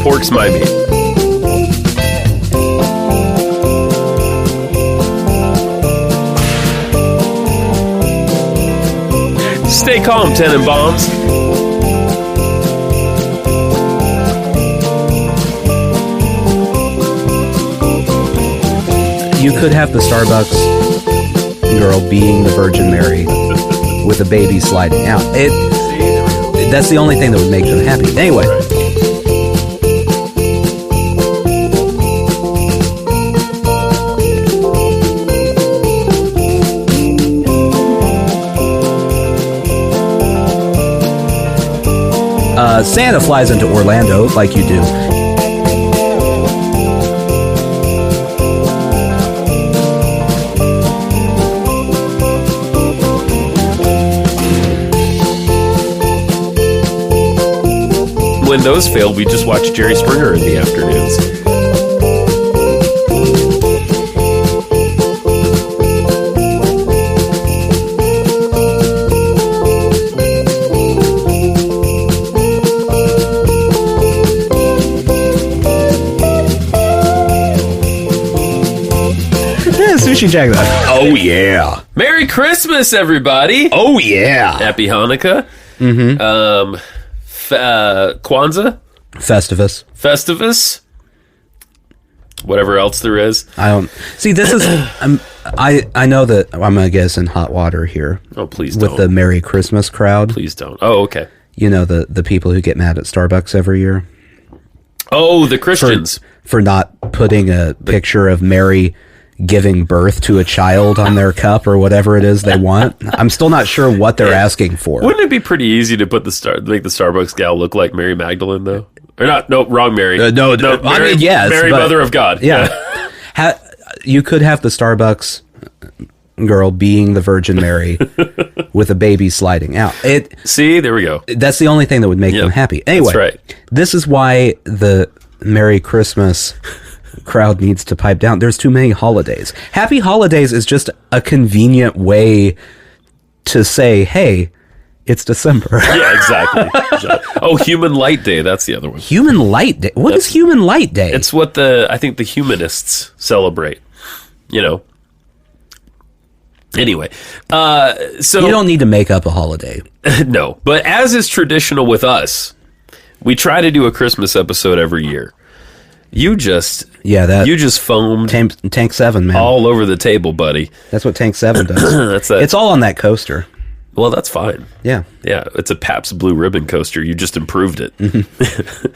Pork's my meat. Stay calm, Tenenbaums. You could have the Starbucks girl being the Virgin Mary with a baby sliding out. That's the only thing that would make them happy. Anyway. Santa flies into Orlando like you do. When those fail, we just watch Jerry Springer in the afternoons. Sushi Jack that. Oh, yeah. Merry Christmas, everybody. Oh, yeah. Happy Hanukkah. Mm-hmm. Kwanzaa. Festivus. Whatever else there is. I don't... See, this is... I know that I'm going to get us in hot water here. Oh, please don't. With the Merry Christmas crowd. Please don't. Oh, okay. You know, the people who get mad at Starbucks every year. Oh, the Christians. For not putting a picture of Mary giving birth to a child on their cup or whatever it is they want. I'm still not sure what they're asking for. Wouldn't it be pretty easy to put make the Starbucks gal look like Mary Magdalene, though? Or not? No, wrong Mary. No, Mary, I mean, yes, Mary, Mother of God. Yeah. You could have the Starbucks girl being the Virgin Mary with a baby sliding out. See, there we go. That's the only thing that would make them happy. Anyway, that's right. This is why the Merry Christmas crowd needs to pipe down. There's too many holidays. Happy Holidays is just a convenient way to say, hey, it's December. Yeah, exactly. Oh, Human Light Day. That's the other one. Human Light Day? What is Human Light Day? It's what I think the humanists celebrate. You know. Anyway, so you don't need to make up a holiday. No, but as is traditional with us, we try to do a Christmas episode every year. You just foamed Tank 7, man, all over the table, buddy. That's what Tank 7 does. It's all on that coaster. Well, that's fine. Yeah, it's a Pabst Blue Ribbon coaster. You just improved it. Mm-hmm.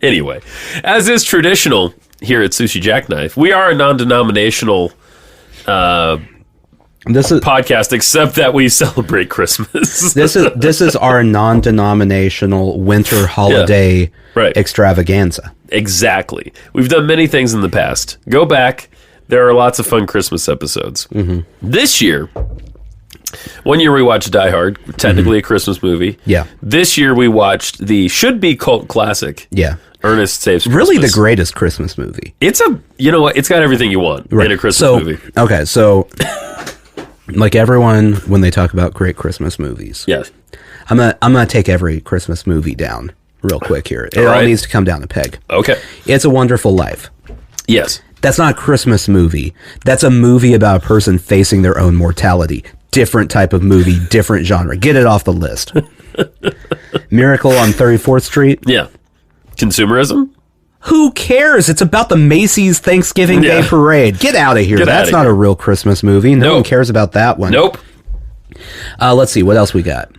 Anyway, as is traditional here at Sushi Jackknife, we are a non-denominational podcast, except that we celebrate Christmas. This is our non-denominational winter holiday extravaganza. Exactly. We've done many things in the past. Go back. There are lots of fun Christmas episodes. Mm-hmm. This year, one year we watched Die Hard, technically a Christmas movie. Yeah. This year we watched the should-be cult classic. Yeah. Ernest Saves Christmas. Really the greatest Christmas movie. You know what? It's got everything you want in a Christmas movie. Okay, so like everyone, when they talk about great Christmas movies. Yes. I'm gonna take every Christmas movie down real quick here. It all needs to come down a peg. Okay. It's a Wonderful Life. Yes. That's not a Christmas movie. That's a movie about a person facing their own mortality. Different type of movie, different genre. Get it off the list. Miracle on 34th Street. Yeah. Consumerism? Who cares? It's about the Macy's Thanksgiving Day Parade. Get out of here. That's not a real Christmas movie. No one cares about that one. Nope. Let's see. What else we got?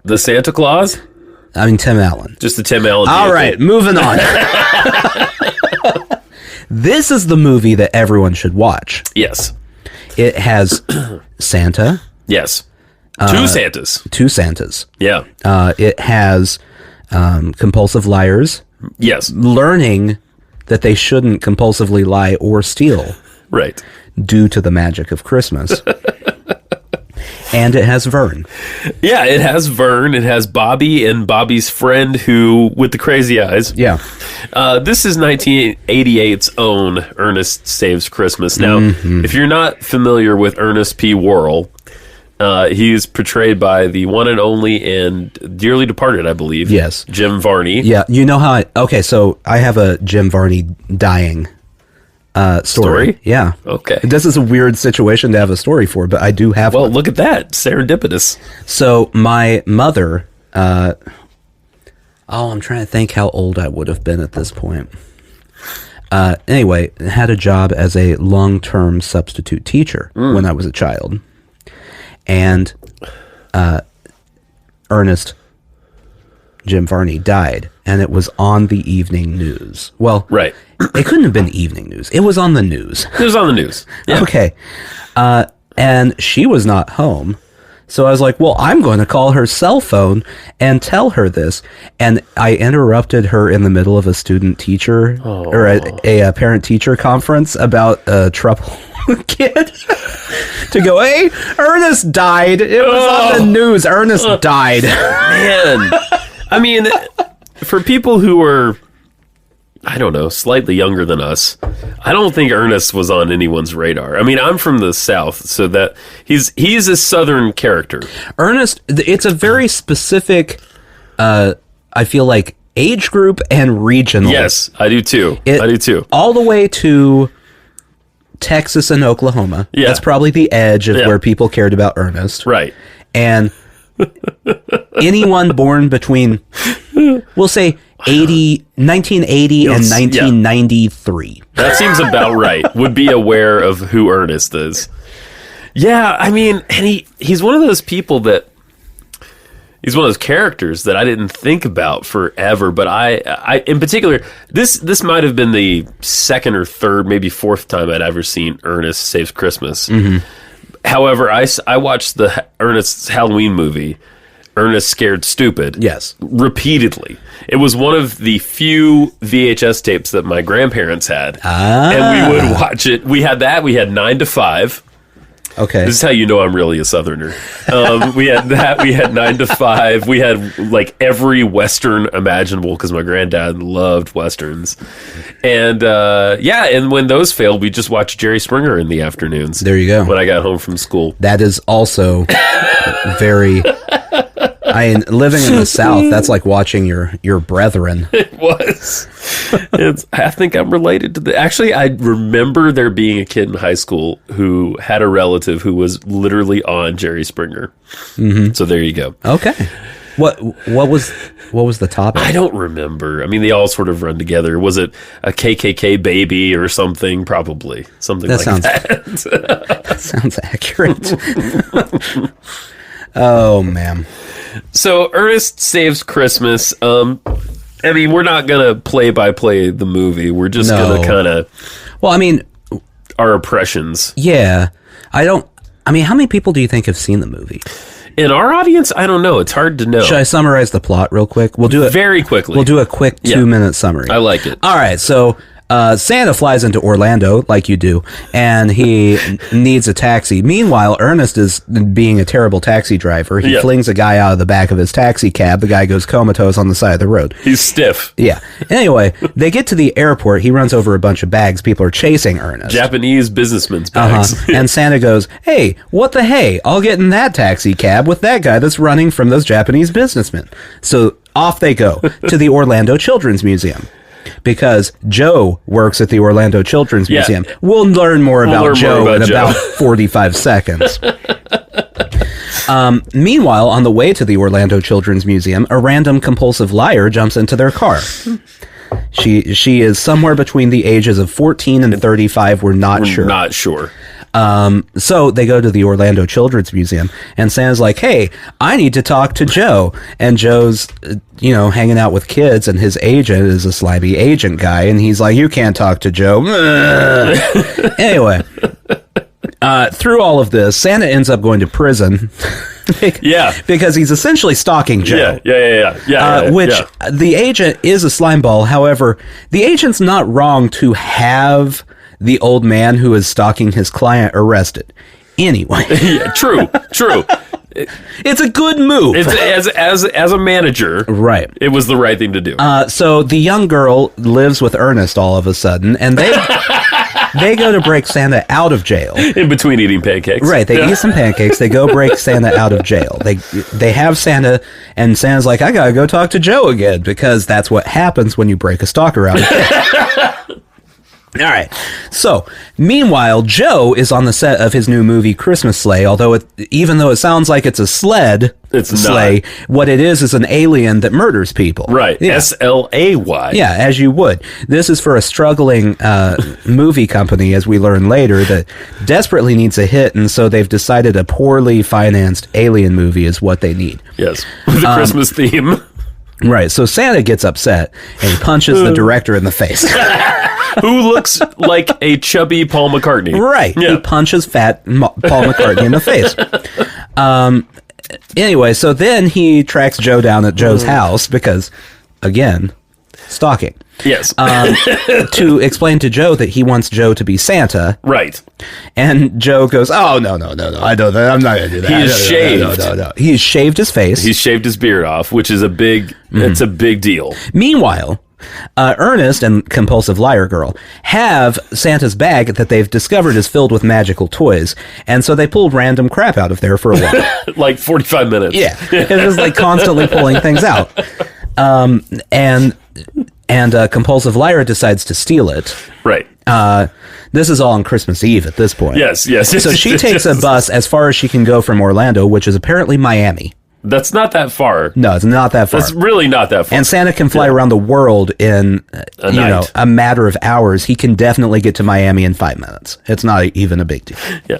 The Santa Claus? I mean, Tim Allen. Just the Tim Allen. All right, moving on. This is the movie that everyone should watch. Yes. It has Santa. Yes. Two Santas. Two Santas. Yeah. It has compulsive liars. Yes. Learning that they shouldn't compulsively lie or steal. Right. Due to the magic of Christmas. And it has Vern. Yeah, it has Vern. It has Bobby and Bobby's friend with the crazy eyes. Yeah. This is 1988's own Ernest Saves Christmas. Now, if you're not familiar with Ernest P. Worrell, He's portrayed by the one and only and dearly departed, I believe. Yes. Jim Varney. Yeah, you know how so I have a Jim Varney dying story. Yeah. Okay. This is a weird situation to have a story for, but I do have Well, one. look at that. Serendipitous. So my mother, I'm trying to think how old I would have been at this point. Anyway, had a job as a long-term substitute teacher when I was a child. And Ernest, Jim Varney, died, and it was on the evening news. Well, Right. it couldn't have been evening news. It was on the news. It was on the news. Yeah. Okay. And she was not home. So I was like, well, I'm going to call her cell phone and tell her this. And I interrupted her in the middle of a student-teacher or a parent-teacher conference about a trouble kid to go, hey, Ernest died. It was on the news. Ernest died. Man. I mean, for people who were, I don't know, slightly younger than us, I don't think Ernest was on anyone's radar. I mean, I'm from the South, so that he's a Southern character. Ernest, it's a very specific, I feel like, age group and regional. Yes, I do too. I do too. All the way to Texas and Oklahoma. Yeah. That's probably the edge of where people cared about Ernest. Right. And anyone born between, we'll say, 1980 and 1993. That seems about right. Would be aware of who Ernest is. Yeah, I mean, and he's one of those people that, he's one of those characters that I didn't think about forever, but I in particular, this might have been the second or third, maybe fourth time I'd ever seen Ernest Saves Christmas. Mm-hmm. However, I watched the Ernest's Halloween movie, Ernest Scared Stupid. Yes. Repeatedly. It was one of the few VHS tapes that my grandparents had. And we would watch it. We had that. We had 9 to 5. Okay. This is how you know I'm really a Southerner. We had that. We had 9 to 5. We had like every Western imaginable because my granddad loved Westerns. And and when those failed, we just watched Jerry Springer in the afternoons. There you go. When I got home from school. That is also very... living in the South, that's like watching your brethren. It was. I think I'm related to the... Actually, I remember there being a kid in high school who had a relative who was literally on Jerry Springer. Mm-hmm. So there you go. Okay. What was the topic? I don't remember. I mean, they all sort of run together. Was it a KKK baby or something? Probably. Something that like that. That sounds accurate. Oh, man. So, Ernest Saves Christmas. I mean, we're not going to play-by-play the movie. We're just going to kind of... Well, I mean... Our impressions. Yeah. How many people do you think have seen the movie? In our audience, I don't know. It's hard to know. Should I summarize the plot real quick? We'll do it... Very quickly. We'll do a quick 2-minute summary. I like it. All right, so... Santa flies into Orlando, like you do, and he needs a taxi. Meanwhile, Ernest is being a terrible taxi driver. He flings a guy out of the back of his taxi cab. The guy goes comatose on the side of the road. He's stiff. Yeah. Anyway, they get to the airport. He runs over a bunch of bags. People are chasing Ernest. Japanese businessmen's bags. And Santa goes, hey, what the hey? I'll get in that taxi cab with that guy that's running from those Japanese businessmen. So off they go to the Orlando Children's Museum. Because Joe works at the Orlando Children's Museum. We'll learn more about Joe in about 45 seconds. Meanwhile, on the way to the Orlando Children's Museum, a random compulsive liar jumps into their car. She is somewhere between the ages of 14 and 35. We're not sure. Not sure. So they go to the Orlando Children's Museum, and Santa's like, hey, I need to talk to Joe. And Joe's, hanging out with kids, and his agent is a slimy agent guy, and he's like, you can't talk to Joe. Anyway, through all of this, Santa ends up going to prison. Because he's essentially stalking Joe. Which the agent is a slimeball. However, the agent's not wrong to have the old man who is stalking his client arrested. Anyway. True. It's a good move. It's, as a manager, right? It was the right thing to do. So the young girl lives with Ernest all of a sudden, and they They go to break Santa out of jail. In between eating pancakes. Right, they eat some pancakes. They go break Santa out of jail. They have Santa, and Santa's like, I gotta go talk to Joe again, because that's what happens when you break a stalker out of jail. All right. So, meanwhile, Joe is on the set of his new movie Christmas Sleigh, although even though it sounds like it's a sleigh, what it is an alien that murders people. Right. Yeah. SLAY. Yeah, as you would. This is for a struggling movie company, as we learn later, that desperately needs a hit, and so they've decided a poorly financed alien movie is what they need. Yes. With a Christmas theme. Right. So Santa gets upset and punches the director in the face. Who looks like a chubby Paul McCartney. Right. Yeah. He punches fat Paul McCartney in the face. Anyway, so then he tracks Joe down at Joe's house because, again, stalking. Yes. To explain to Joe that he wants Joe to be Santa. Right. And Joe goes, oh, no. I don't. I'm not going to do that. He is shaved. No. He's shaved his face. He's shaved his beard off, which is it's a big deal. Meanwhile, Ernest and Compulsive Liar Girl have Santa's bag that they've discovered is filled with magical toys, and so they pulled random crap out of there for a while. Like 45 minutes. Yeah. It's just like constantly pulling things out. And Compulsive Liar decides to steal it. Right. This is all on Christmas Eve at this point. Yes. So she takes a bus as far as she can go from Orlando, which is apparently Miami. That's not that far. No, it's not that far. That's really not that far. And Santa can fly around the world in, a matter of hours. He can definitely get to Miami in 5 minutes. It's not even a big deal. Yeah.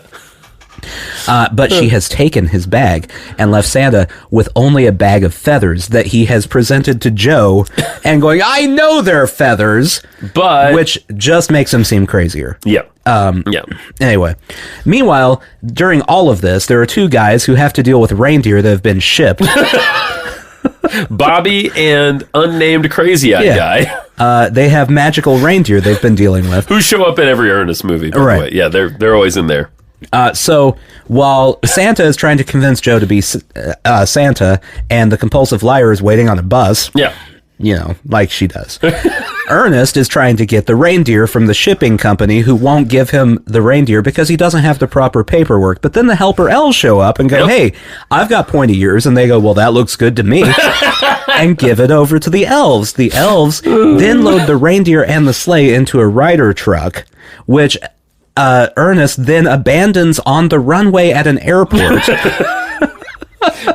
But she has taken his bag and left Santa with only a bag of feathers that he has presented to Joe and going, I know they're feathers, but which just makes him seem crazier. Yeah. Anyway, meanwhile, during all of this, there are two guys who have to deal with reindeer that have been shipped. Bobby and unnamed crazy eye guy. They have magical reindeer they've been dealing with. Who show up in every Ernest movie, by the way. Yeah, they're always in there. So while Santa is trying to convince Joe to be Santa, and the Compulsive Liar is waiting on a bus, like she does, Ernest is trying to get the reindeer from the shipping company, who won't give him the reindeer because he doesn't have the proper paperwork. But then the helper elves show up and go, hey, I've got pointy ears. And they go, well, that looks good to me. And give it over to the elves. The elves then load the reindeer and the sleigh into a rider truck, which Ernest then abandons on the runway at an airport.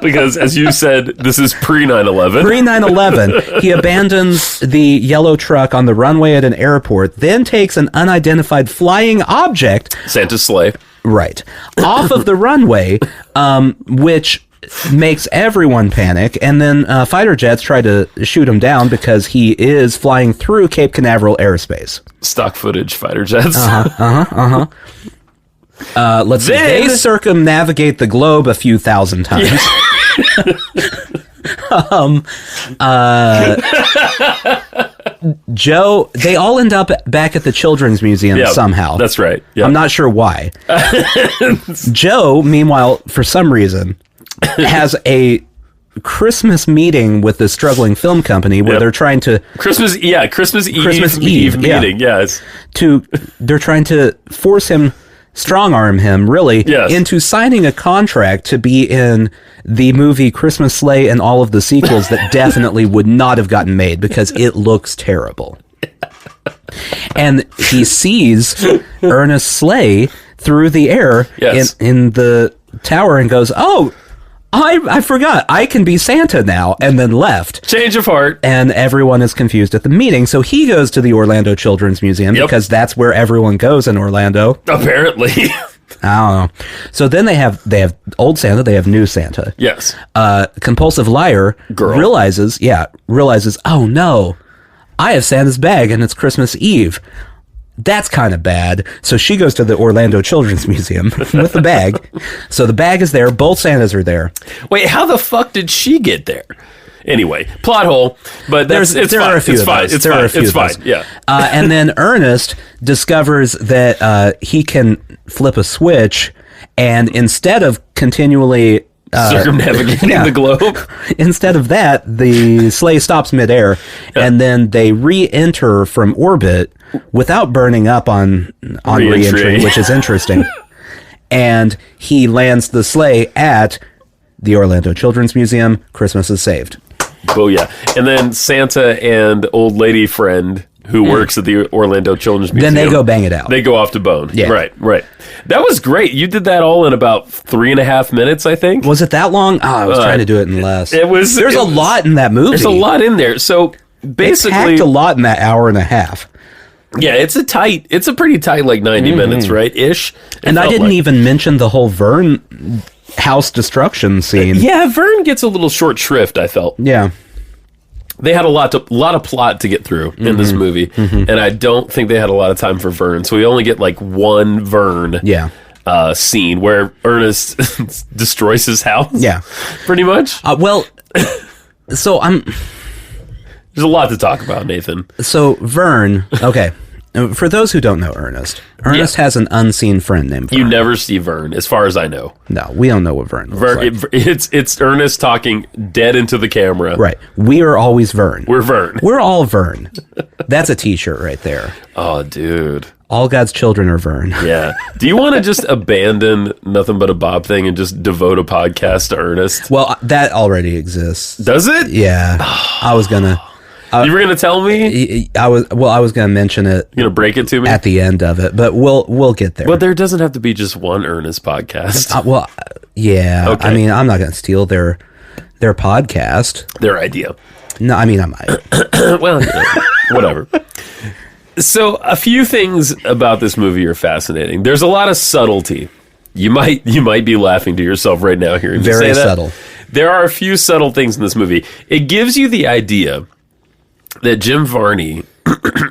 Because, as you said, this is pre-9/11. Pre-9/11, he abandons the yellow truck on the runway at an airport, then takes an unidentified flying object, Santa's sleigh, right, off of the runway, which makes everyone panic, and then fighter jets try to shoot him down because he is flying through Cape Canaveral airspace. Stock footage fighter jets. Let's see. They circumnavigate the globe a few thousand times. Joe, they all end up back at the Children's Museum somehow. That's right. Yep. I'm not sure why. Joe, meanwhile, for some reason, has a Christmas meeting with the struggling film company where they're trying to Christmas Eve meeting. They're trying to force him, strong arm him, really, into signing a contract to be in the movie Christmas Sleigh and all of the sequels that definitely would not have gotten made because it looks terrible. And he sees Ernest's sleigh through the air in the tower and goes, oh, I forgot. I can be Santa now, and then left. Change of heart. And everyone is confused at the meeting, so he goes to the Orlando Children's Museum because that's where everyone goes in Orlando. Apparently. I don't know. So then they have old Santa, they have new Santa. Yes. Compulsive Liar Girl realizes, oh no, I have Santa's bag and it's Christmas Eve. That's kind of bad. So she goes to the Orlando Children's Museum with the bag. So the bag is there. Both Santas are there. Wait, how the fuck did she get there? Anyway, plot hole. But there are a few. It's fine. Yeah. And then Ernest discovers that he can flip a switch, and instead of continually circumnavigating the globe. Instead of that, the sleigh stops midair, and then they re-enter from orbit without burning up on re-entry, which is interesting. And he lands the sleigh at the Orlando Children's Museum. Christmas is saved. Oh, yeah. And then Santa and old lady friend who works at the Orlando Children's Museum. Then they go bang it out. They go off to bone. Yeah. Right. That was great. You did that all in about 3.5 minutes, I think. Was it that long? Oh, I was trying to do it in less. There's a lot in that movie. There's a lot in there. So basically, packed a lot in that hour and a half. Yeah, it's a pretty tight, like 90 minutes, right? Ish. And I didn't even mention the whole Vern house destruction scene. Yeah, Vern gets a little short shrift, I felt. Yeah. They had a lot of plot to get through in this movie, and I don't think they had a lot of time for Vern. So we only get like one Vern scene where Ernest destroys his house. Yeah. Pretty much. So There's a lot to talk about, Nathan. So Vern, okay. For those who don't know Ernest has an unseen friend named Vern. You never see Vern, as far as I know. No, we don't know what Vern looks like. It's Ernest talking dead into the camera. Right. We are always Vern. We're Vern. We're all Vern. That's a t-shirt right there. Oh, dude. All God's children are Vern. Yeah. Do you want to just abandon Nothing But a Bob thing and just devote a podcast to Ernest? Well, that already exists. Does it? Yeah. I was gonna... you were going to tell me? I was going to mention it. You're going to break it to me? At the end of it, but we'll get there. Well, there doesn't have to be just one Ernest podcast. Yeah. Okay. I mean, I'm not going to steal their podcast. Their idea. No, I mean, I might. Well, whatever. So, a few things about this movie are fascinating. There's a lot of subtlety. You might be laughing to yourself right now hearing me say that. Very subtle. There are a few subtle things in this movie. It gives you the idea that Jim Varney,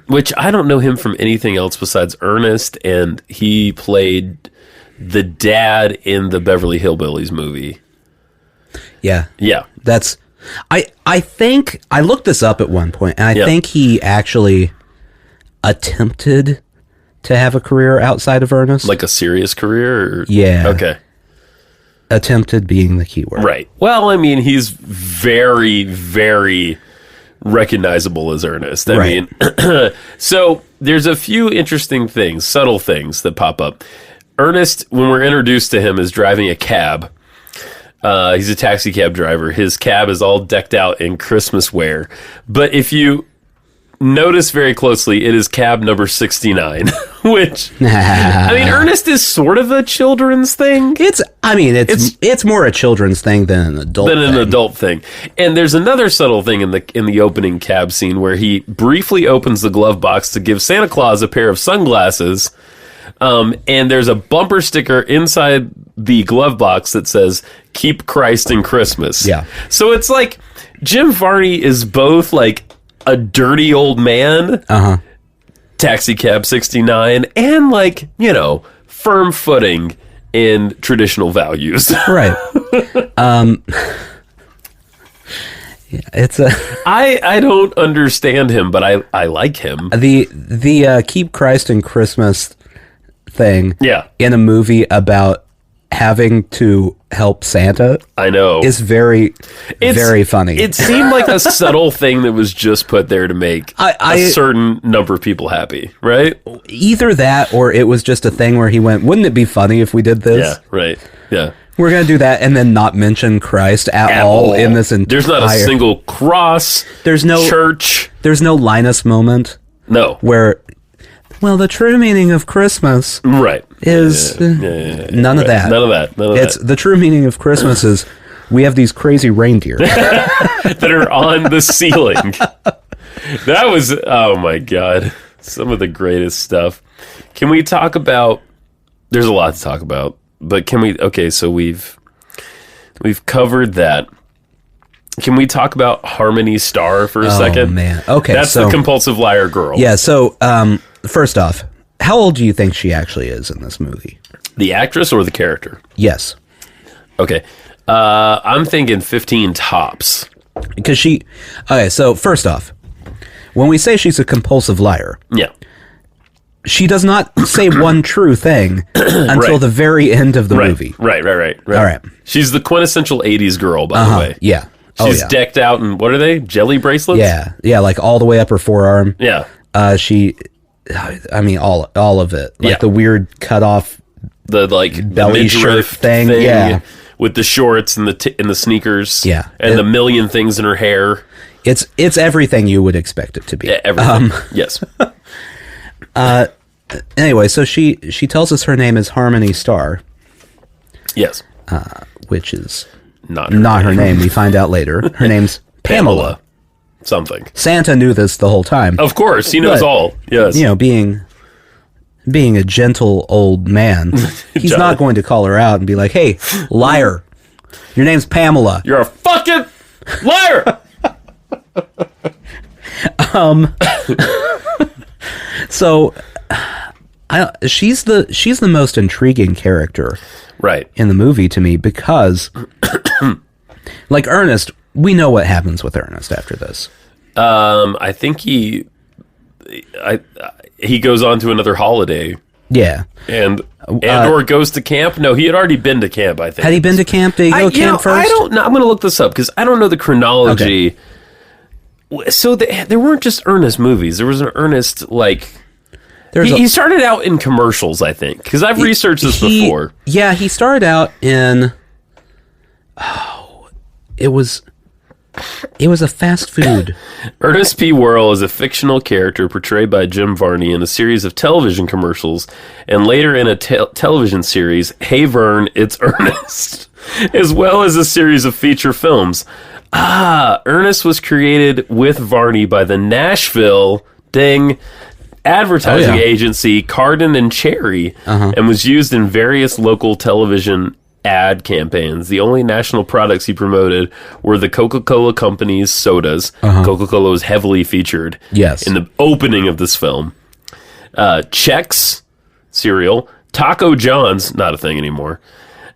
which I don't know him from anything else besides Ernest, and he played the dad in the Beverly Hillbillies movie. Yeah. Yeah. That's... I think... I looked this up at one point, and I think he actually attempted to have a career outside of Ernest. Like a serious career? Or? Yeah. Okay. Attempted being the key word. Right. Well, I mean, he's very, very recognizable as Ernest. I mean, so there's a few interesting things, subtle things that pop up. Ernest, when we're introduced to him, is driving a cab. He's a taxi cab driver. His cab is all decked out in Christmas wear. But if you notice very closely, it is cab number 69, which, I mean, Ernest is sort of a children's thing. It's more a children's thing than an adult thing. And there's another subtle thing in the opening cab scene where he briefly opens the glove box to give Santa Claus a pair of sunglasses. And there's a bumper sticker inside the glove box that says, "Keep Christ in Christmas." Yeah. So it's like Jim Varney is both like a dirty old man, taxi cab 69, and like, firm footing in traditional values. Right. It's a... I don't understand him, but I like him. The Keep Christ in Christmas thing in a movie about having to help Santa, I know, is very funny. It seemed like a subtle thing that was just put there to make a certain number of people happy, right? Either that, or it was just a thing where he went, wouldn't it be funny if we did this? Yeah, right. Yeah. We're going to do that and then not mention Christ at all in this entire... There's not a single cross, there's no church. There's no Linus moment. No. Where... Well, the true meaning of Christmas is none of that. None of that. The true meaning of Christmas is we have these crazy reindeer that are on the ceiling. That was, oh my God, some of the greatest stuff. Can we talk about, there's a lot to talk about, but can we, okay, so we've covered that. Can we talk about Harmony Starr for a second? Oh, man. Okay. That's the compulsive liar girl. Yeah, so, first off, how old do you think she actually is in this movie? The actress or the character? Yes. Okay. I'm thinking 15 tops. Because okay, so first off, when we say she's a compulsive liar, she does not say one true thing until Right. the very end of the movie. Right. All right. She's the quintessential 80s girl, by the way. Yeah. She's decked out in, what are they? Jelly bracelets? Yeah, like all the way up her forearm. Yeah. I mean, all of it. Like the weird cut off The belly the shirt midriff thing. Yeah. With the shorts and the sneakers. Yeah. And the million things in her hair. It's everything you would expect it to be. Yeah, everything. Yes. Anyway, so she tells us her name is Harmony Star, Yes. which is Not her name. We find out later. Her name's Pamela. Something. Santa knew this the whole time. Of course, he knows But, all. Yes. You know, being a gentle old man, he's John. not going to call her out and be like, "Hey, liar, your name's Pamela." You're a fucking liar. So, she's the most intriguing character Right. in the movie to me because, like Ernest, we know what happens with Ernest after this. I think he goes on to another holiday Yeah. and or goes to camp. No, he had already been to camp, I think. Had he been to camp? Did he go to camp first? I don't know. I'm going to look this up because I don't know the chronology. So there weren't just Ernest movies. There was an Ernest, like... He started out in commercials, I think, because I've researched this before. Yeah, he started out in... It was a fast food. Ernest P. Worrell is a fictional character portrayed by Jim Varney in a series of television commercials, and later in a television series, Hey Vern, It's Ernest, as well as a series of feature films. Ernest was created with Varney by the Nashville advertising agency Cardin and Cherry, and was used in various local television ad campaigns. The only national products he promoted were the Coca-Cola Company's sodas. Coca-Cola was heavily featured in the opening of this film. Chex cereal, Taco John's, not a thing anymore.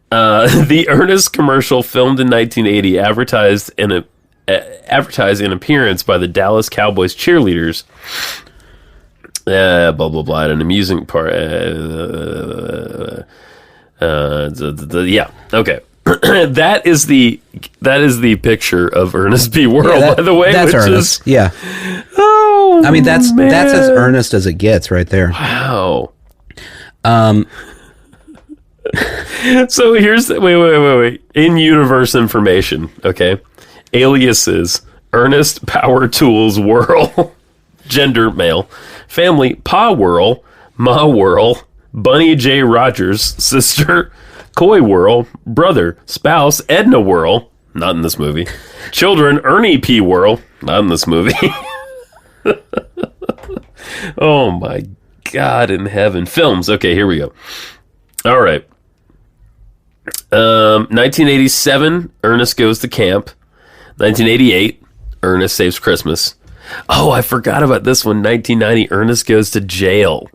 The Ernest commercial, filmed in 1980, advertised an appearance by the Dallas Cowboys cheerleaders. Blah blah blah. An amusing part. Yeah. Okay. that is the picture of Ernest P. Worrell, by the way. That's which Ernest. Is, Oh, I mean, that's man. as earnest as it gets, right there. Wow. So here's wait. In universe information, okay. Aliases: Ernest Power Tools Worrell, gender male, family Pa Worrell, Ma Worrell, Bunny J. Rogers, sister Coy Worrell, brother, spouse Edna Worrell, not in this movie, children Ernie P. Worrell, not in this movie. Oh my God in heaven. Films. Okay, here we go. All right. 1987, Ernest Goes to Camp. 1988, Ernest Saves Christmas. Oh, I forgot about this one. 1990, Ernest Goes to Jail.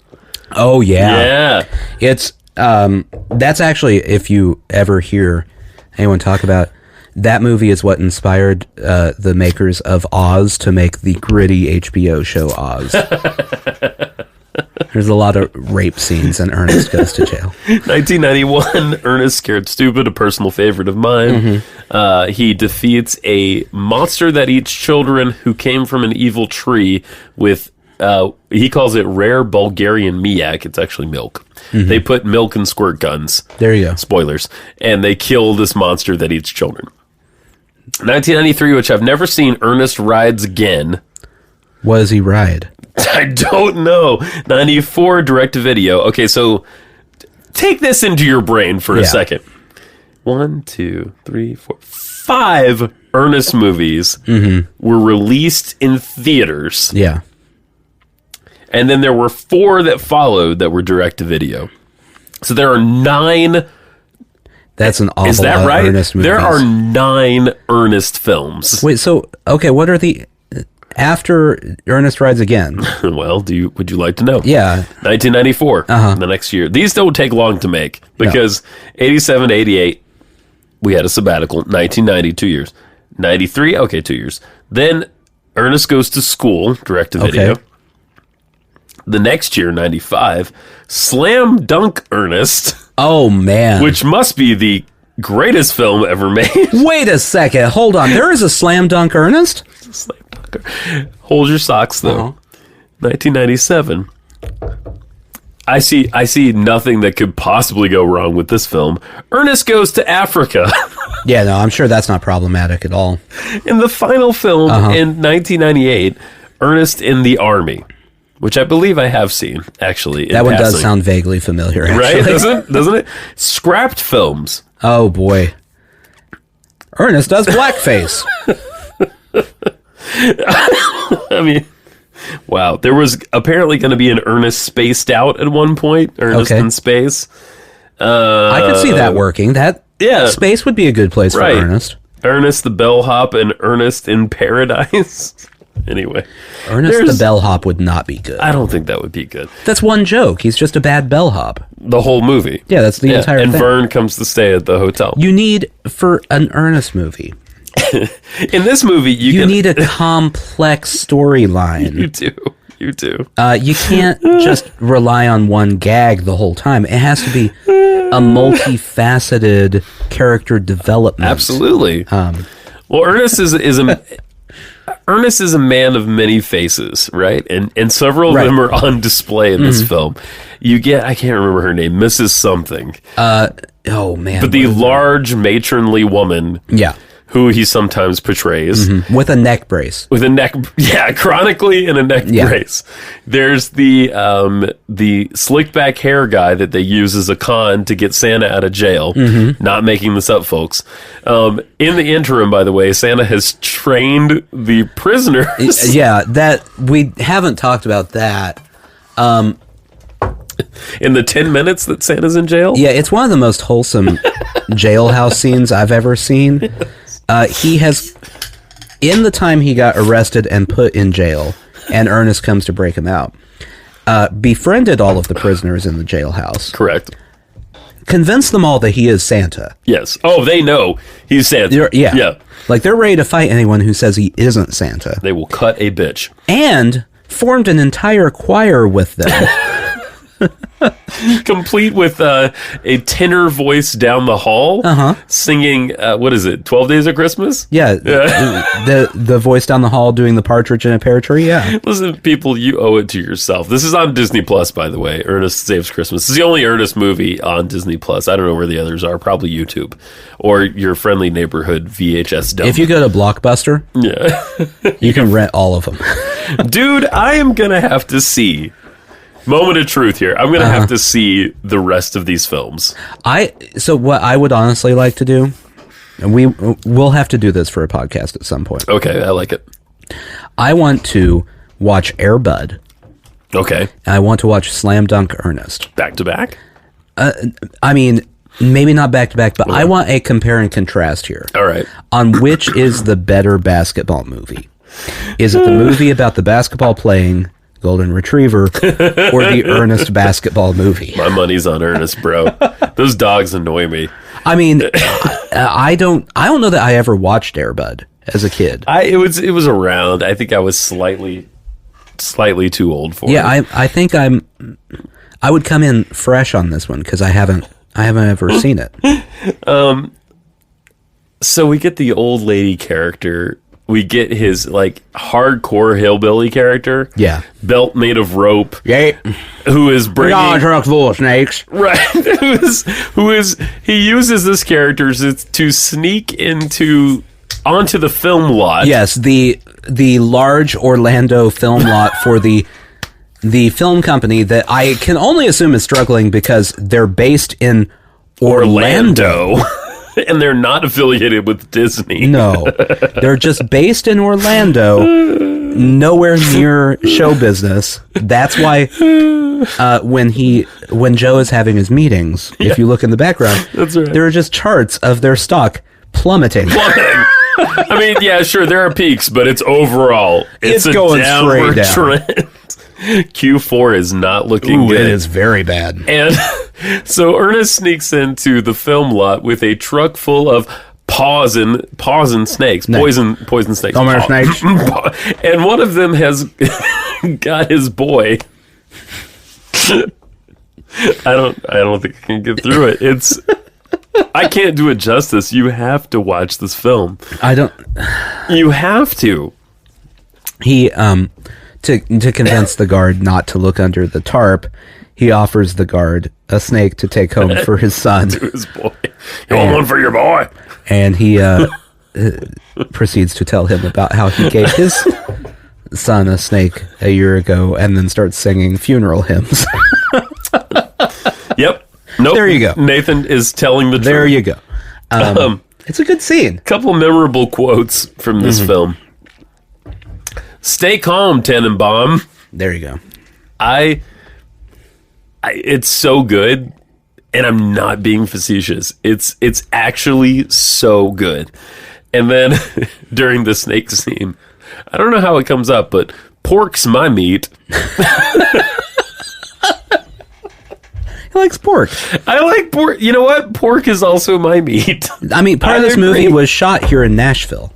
Oh yeah. Yeah. It's that's actually, if you ever hear anyone talk about that movie, is what inspired the makers of Oz to make the gritty HBO show Oz. There's a lot of rape scenes in Ernest Goes to Jail. 1991, Ernest Scared Stupid, a personal favorite of mine. He defeats a monster that eats children who came from an evil tree with, he calls it rare Bulgarian miak. It's actually milk. They put milk in squirt guns. There you go. Spoilers. And they kill this monster that eats children. 1993, which I've never seen, Ernest Rides Again. What does he ride? I don't know. 94, direct-to-video. Okay, so take this into your brain for a second. 1, 2, 3, 4, 5 Ernest movies were released in theaters. Yeah. And then there were 4 that followed that were direct-to-video. So there are 9. That's an awful Is that lot right? of Ernest movies. There are 9 Ernest films. Wait, so, okay, what are the... After Ernest Rides Again. Well, would you like to know? Yeah. 1994, the next year. These don't take long to make because 87 to 88, we had a sabbatical. 1990, 2 years. 93, okay, 2 years. Then Ernest Goes to School, direct to video. Okay. The next year, 95, Slam Dunk Ernest, Oh, man. which must be the greatest film ever made. Wait a second. Hold on. There is a Slam Dunk Ernest? Slam Dunk. Hold your socks, though. 1997. I see nothing that could possibly go wrong with this film. Ernest Goes to Africa. Yeah, no, I'm sure that's not problematic at all. In the final film in 1998, Ernest in the Army, which I believe I have seen, actually. That one does sound vaguely familiar, actually. Right? Doesn't it? Scrapped films. Oh, boy. Ernest does blackface. I mean, wow. There was apparently going to be an Ernest Spaced Out at one point. Ernest in Space. I could see that working. Yeah. Space would be a good place for Ernest. Ernest the Bellhop and Ernest in Paradise. Anyway. Ernest the Bellhop would not be good. I don't think that would be good. That's one joke. He's just a bad bellhop. The whole movie. Yeah, that's the entire and thing. And Vern comes to stay at the hotel. You need, for an Ernest movie... In this movie, you need a complex storyline. You do. You can't just rely on one gag the whole time. It has to be a multifaceted character development. Absolutely. Well, Ernest is a man of many faces, right? And several of them are on display in this film. You get, I can't remember her name, Mrs. Something. Oh man! But the large matronly woman. Yeah. Who he sometimes portrays. With a neck brace. Chronically in a neck brace. There's the slick back hair guy that they use as a con to get Santa out of jail. Not making this up, folks. In the interim, by the way, Santa has trained the prisoners. Yeah, that we haven't talked about that. In the 10 minutes that Santa's in jail? Yeah, it's one of the most wholesome jailhouse scenes I've ever seen. He has, in the time he got arrested and put in jail, and Ernest comes to break him out, befriended all of the prisoners in the jailhouse. Correct. Convinced them all that he is Santa. Yes. Oh, they know he's Santa. Yeah. Like, they're ready to fight anyone who says he isn't Santa. They will cut a bitch. And formed an entire choir with them. Complete with a tenor voice down the hall, singing. What is it? 12 Days of Christmas? Yeah, the voice down the hall doing the Partridge in a Pear Tree. Yeah, listen, people, you owe it to yourself. This is on Disney Plus, by the way. Ernest Saves Christmas. This is the only Ernest movie on Disney Plus. I don't know where the others are. Probably YouTube or your friendly neighborhood VHS dump. If you go to Blockbuster, you can rent all of them. Dude, I am gonna have to see. Moment of truth here. I'm going to have to see the rest of these films. So what I would honestly like to do, and we'll have to do this for a podcast at some point. Okay, I like it. I want to watch Air Bud. Okay. And I want to watch Slam Dunk Ernest. Back to back? I mean, maybe not back to back, but I want a compare and contrast here. All right. On which is the better basketball movie? Is it the movie about the basketball playing Golden Retriever or the Ernest basketball movie? My money's on Ernest, bro. Those dogs annoy me. I mean, I don't know that I ever watched Air Bud as a kid. It was around. I think I was slightly too old for it. Yeah, I think I would come in fresh on this one because I haven't ever seen it. So we get the old lady character. We get his, like, hardcore hillbilly character. Yeah. Belt made of rope. Yeah. Who is bringing... truck full of snakes. Right. He uses this character to sneak onto the film lot. Yes, the large Orlando film lot for the film company that I can only assume is struggling because they're based in Orlando. And they're not affiliated with Disney. No, they're just based in Orlando, nowhere near show business. That's why when Joe is having his meetings, if you look in the background, that's right. There are just charts of their stock plummeting. I mean, yeah, sure, there are peaks, but it's overall it's a going downward straight down. trend. Q4 is not looking good. It is very bad. And so Ernest sneaks into the film lot with a truck full of poison snakes. Poison snakes. Snakes. And one of them has got his boy I don't think I can get through it. I can't do it justice. You have to watch this film. You have to. He to convince the guard not to look under the tarp, he offers the guard a snake to take home for his son. To his boy. You want one for your boy? And he proceeds to tell him about how he gave his son a snake a year ago and then starts singing funeral hymns. Yep. Nope. There you go. Nathan is telling the truth. There you go. It's a good scene. Couple memorable quotes from this film. Stay calm, Tenenbaum. There you go. It's so good, and I'm not being facetious. It's actually so good. And then during the snake scene, I don't know how it comes up, but pork's my meat. He likes pork. I like pork. You know what? Pork is also my meat. I mean, part of this movie was shot here in Nashville.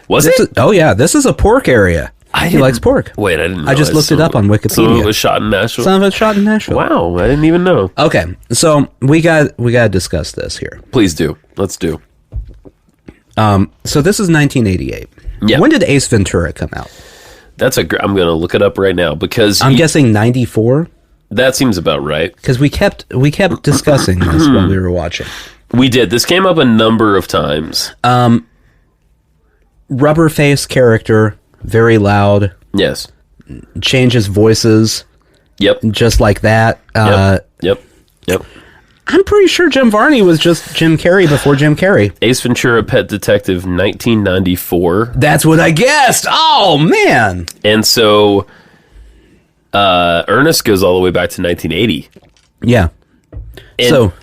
Was it? Oh, yeah. This is a pork area. He likes pork. Wait, I didn't know. I just looked it up on Wikipedia. Some of it was shot in Nashville? Some of it shot in Nashville. Wow, I didn't even know. Okay, so we got to discuss this here. Please do. Let's do. So this is 1988. Yeah. When did Ace Ventura come out? I'm going to look it up right now because I'm guessing 94. That seems about right. Because we kept discussing this while we were watching. We did. This came up a number of times. Rubber face character, very loud. Yes. Changes voices. Yep. Just like that. Yep. I'm pretty sure Jim Varney was just Jim Carrey before Jim Carrey. Ace Ventura: Pet Detective, 1994. That's what I guessed. Oh, man. And so Ernest goes all the way back to 1980. Yeah. And so,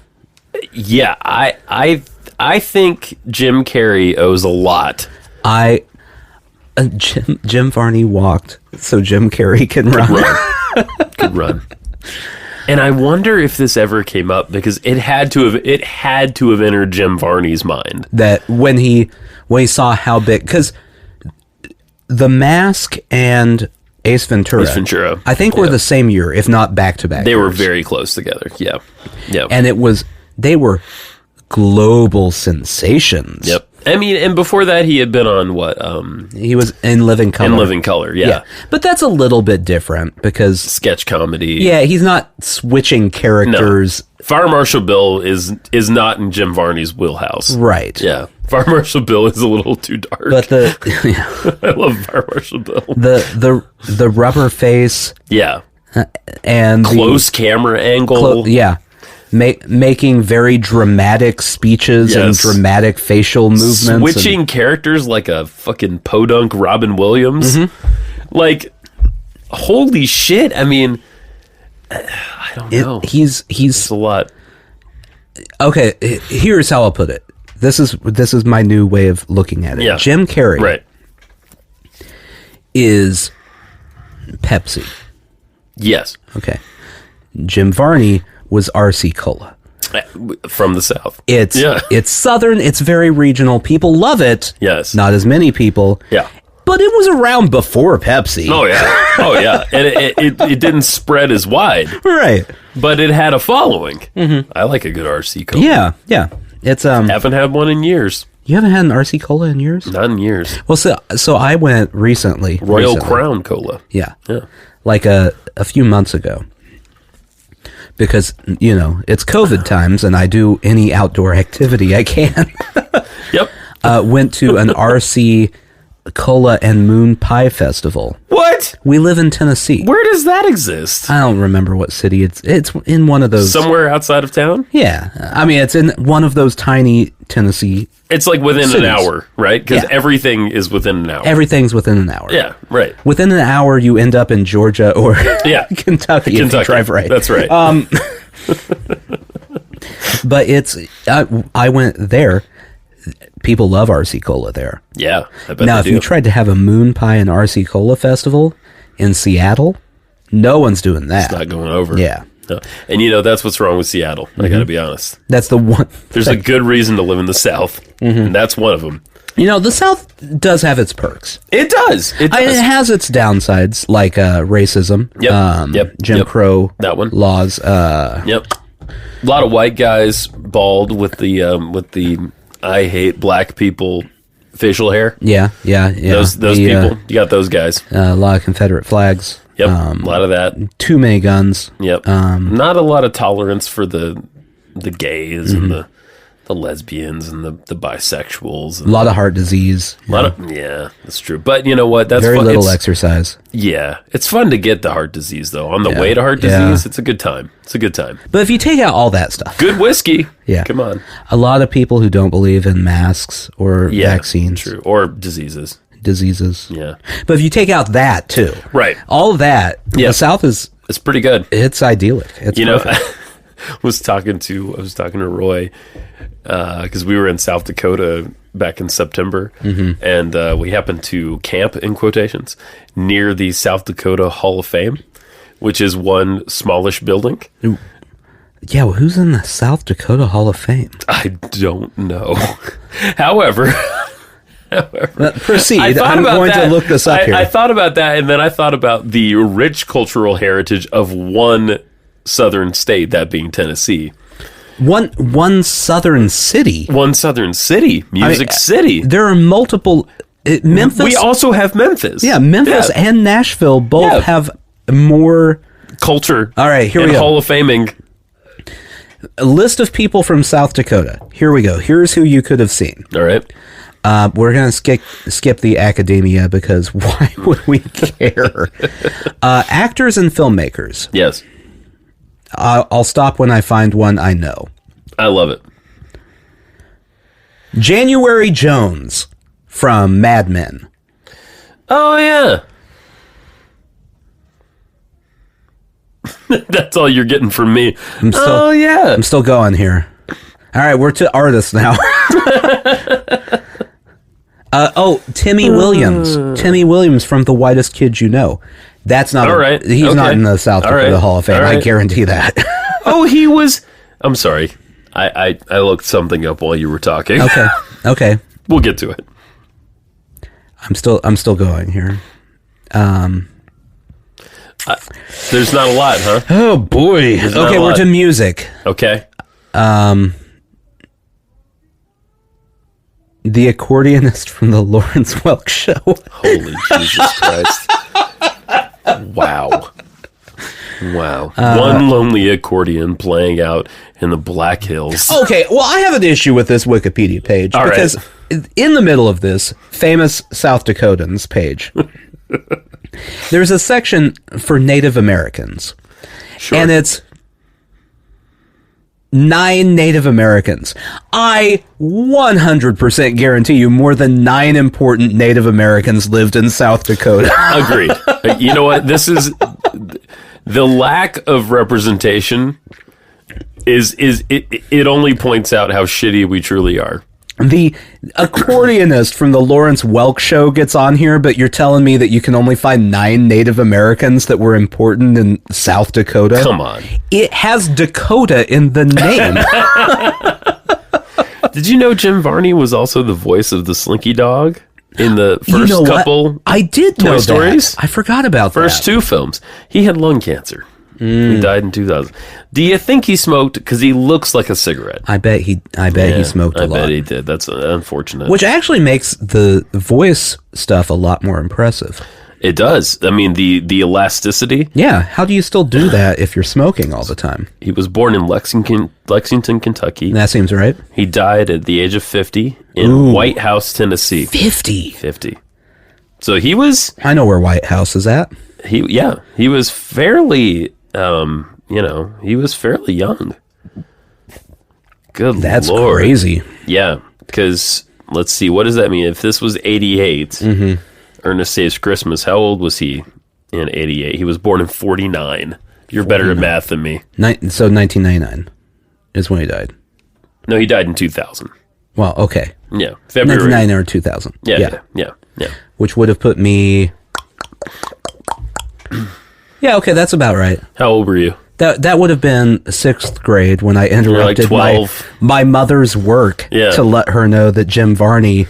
yeah, I think Jim Carrey owes a lot. Jim Varney walked so Jim Carrey can run. Could run. And I wonder if this ever came up because it had to have entered Jim Varney's mind that when he saw how big, because The Mask and Ace Ventura, I think were the same year, if not back to back. They were very close together. Yeah. And they were global sensations. Yep. I mean, and before that, he had been on what? He was in Living Color. In Living Color, yeah. But that's a little bit different because sketch comedy. Yeah, he's not switching characters. No. Fire Marshal Bill is not in Jim Varney's wheelhouse. Right. Yeah. Fire Marshal Bill is a little too dark. But I love Fire Marshal Bill. The rubber face. Yeah. And close camera angle. Making very dramatic speeches and dramatic facial movements. Switching characters like a fucking podunk Robin Williams. Mm-hmm. Like, holy shit. I mean, I don't know. He's a lot. Okay, here's how I'll put it. This is my new way of looking at it. Yeah. Jim Carrey is Pepsi. Yes. Okay. Jim Varney was RC Cola. From the South. It's Southern. It's very regional. People love it. Yes. Not as many people. Yeah. But it was around before Pepsi. Oh, yeah. And it didn't spread as wide. Right. But it had a following. Mm-hmm. I like a good RC Cola. Yeah. It's haven't had one in years. You haven't had an RC Cola in years? Not in years. Well, so I went recently. Royal Crown Cola. Yeah. Like a few months ago. Because, it's COVID times and I do any outdoor activity I can. Yep. Went to an RC Cola and Moon Pie Festival. What? We live in Tennessee. Where does that exist? I don't remember what city. It's in one of those. Somewhere outside of town? Yeah. I mean, it's in one of those tiny Tennessee It's like within cities. an hour, right? Because everything is within an hour. Everything's within an hour. Yeah, right. Within an hour, you end up in Georgia or Kentucky if you drive right. That's right. But I went there. People love RC Cola there. Yeah, I bet now, they if do. you tried to have a Moon Pie and RC Cola festival in Seattle, no one's doing that. It's not going over. Yeah. No. And that's what's wrong with Seattle. I got to be honest. That's the one. There's a good reason to live in the South, and that's one of them. The South does have its perks. It does. It does. It has its downsides, like racism, Jim Crow that one. laws. Yep. A lot of white guys bald with the I hate black people facial hair. Yeah. Those people. You got those guys. A lot of Confederate flags. Yep. A lot of that. Too many guns. Yep. Not a lot of tolerance for the gays and the lesbians and the bisexuals. And a lot of heart disease. Yeah, that's true. But you know what? That's very fun. little exercise. Yeah, it's fun to get the heart disease though. On the way to heart disease, it's a good time. It's a good time. But if you take out all that stuff, good whiskey. Yeah, come on. A lot of people who don't believe in masks or vaccines, true, or diseases. Yeah, but if you take out that too, right? All of that, the South it's pretty good. It's idyllic. It's I was talking to Roy because we were in South Dakota back in September, and we happened to camp, in quotations, near the South Dakota Hall of Fame, which is one smallish building. Yeah, well, who's in the South Dakota Hall of Fame? I don't know. However, proceed. I'm going to look this up here. I thought about that, and then I thought about the rich cultural heritage of one southern state, that being Tennessee. One southern city. Music City. There are multiple. Memphis. We also have Memphis. Yeah, Memphis and Nashville both have more culture. All right, here we go. Hall of Faming. A list of people from South Dakota. Here we go. Here's who you could have seen. All right. We're going to skip the academia because why would we care? Actors and filmmakers. Yes. I'll stop when I find one I know. I love it. January Jones from Mad Men. Oh, yeah. That's all you're getting from me. I'm still going here. All right, we're to artists now. Timmy Williams. Timmy Williams from The Whitest Kids You Know. That's not... All right. He's not in the South Dakota Hall of Fame. I guarantee that. He was... I'm sorry. I looked something up while you were talking. Okay. We'll get to it. I'm still going here. There's not a lot, huh? Oh, boy. Okay, we're to music. Okay. The accordionist from the Lawrence Welk Show. Holy Jesus Christ. Wow. One lonely accordion playing out in the Black Hills. Okay, well, I have an issue with this Wikipedia page because in the middle of this famous South Dakotans page, there's a section for Native Americans. Sure. And it's 9 Native Americans. I 100% guarantee you more than 9 important Native Americans lived in South Dakota. Agreed. You know what? This is the lack of representation it only points out how shitty we truly are. The accordionist from the Lawrence Welk Show gets on here, but you're telling me that you can only find 9 Native Americans that were important in South Dakota? Come on. It has Dakota in the name. Did you know Jim Varney was also the voice of the Slinky Dog in the first couple I did Toy know Stories? That. I forgot about First 2 films. He had lung cancer. He died in 2000. Do you think he smoked? Because he looks like a cigarette. I bet he smoked a lot. I bet he did. That's unfortunate. Which actually makes the voice stuff a lot more impressive. It does. I mean, the elasticity. Yeah. How do you still do that if you're smoking all the time? He was born in Lexington, Kentucky. That seems right. He died at the age of 50 in White House, Tennessee. 50. So he was... I know where White House is at. He was fairly... he was fairly young. Good Lord. That's crazy. Yeah, because let's see, what does that mean? If this was 88, Ernest Saves Christmas, how old was he in 88? He was born in 49. You're better at math than me. So 1999 is when he died. No, he died in 2000. Well, okay. Yeah, February. 1999 or 2000. Yeah. Which would have put me... Yeah, okay, that's about right. How old were you? That would have been 6th grade when I interrupted like 12. my mother's work to let her know that Jim Varney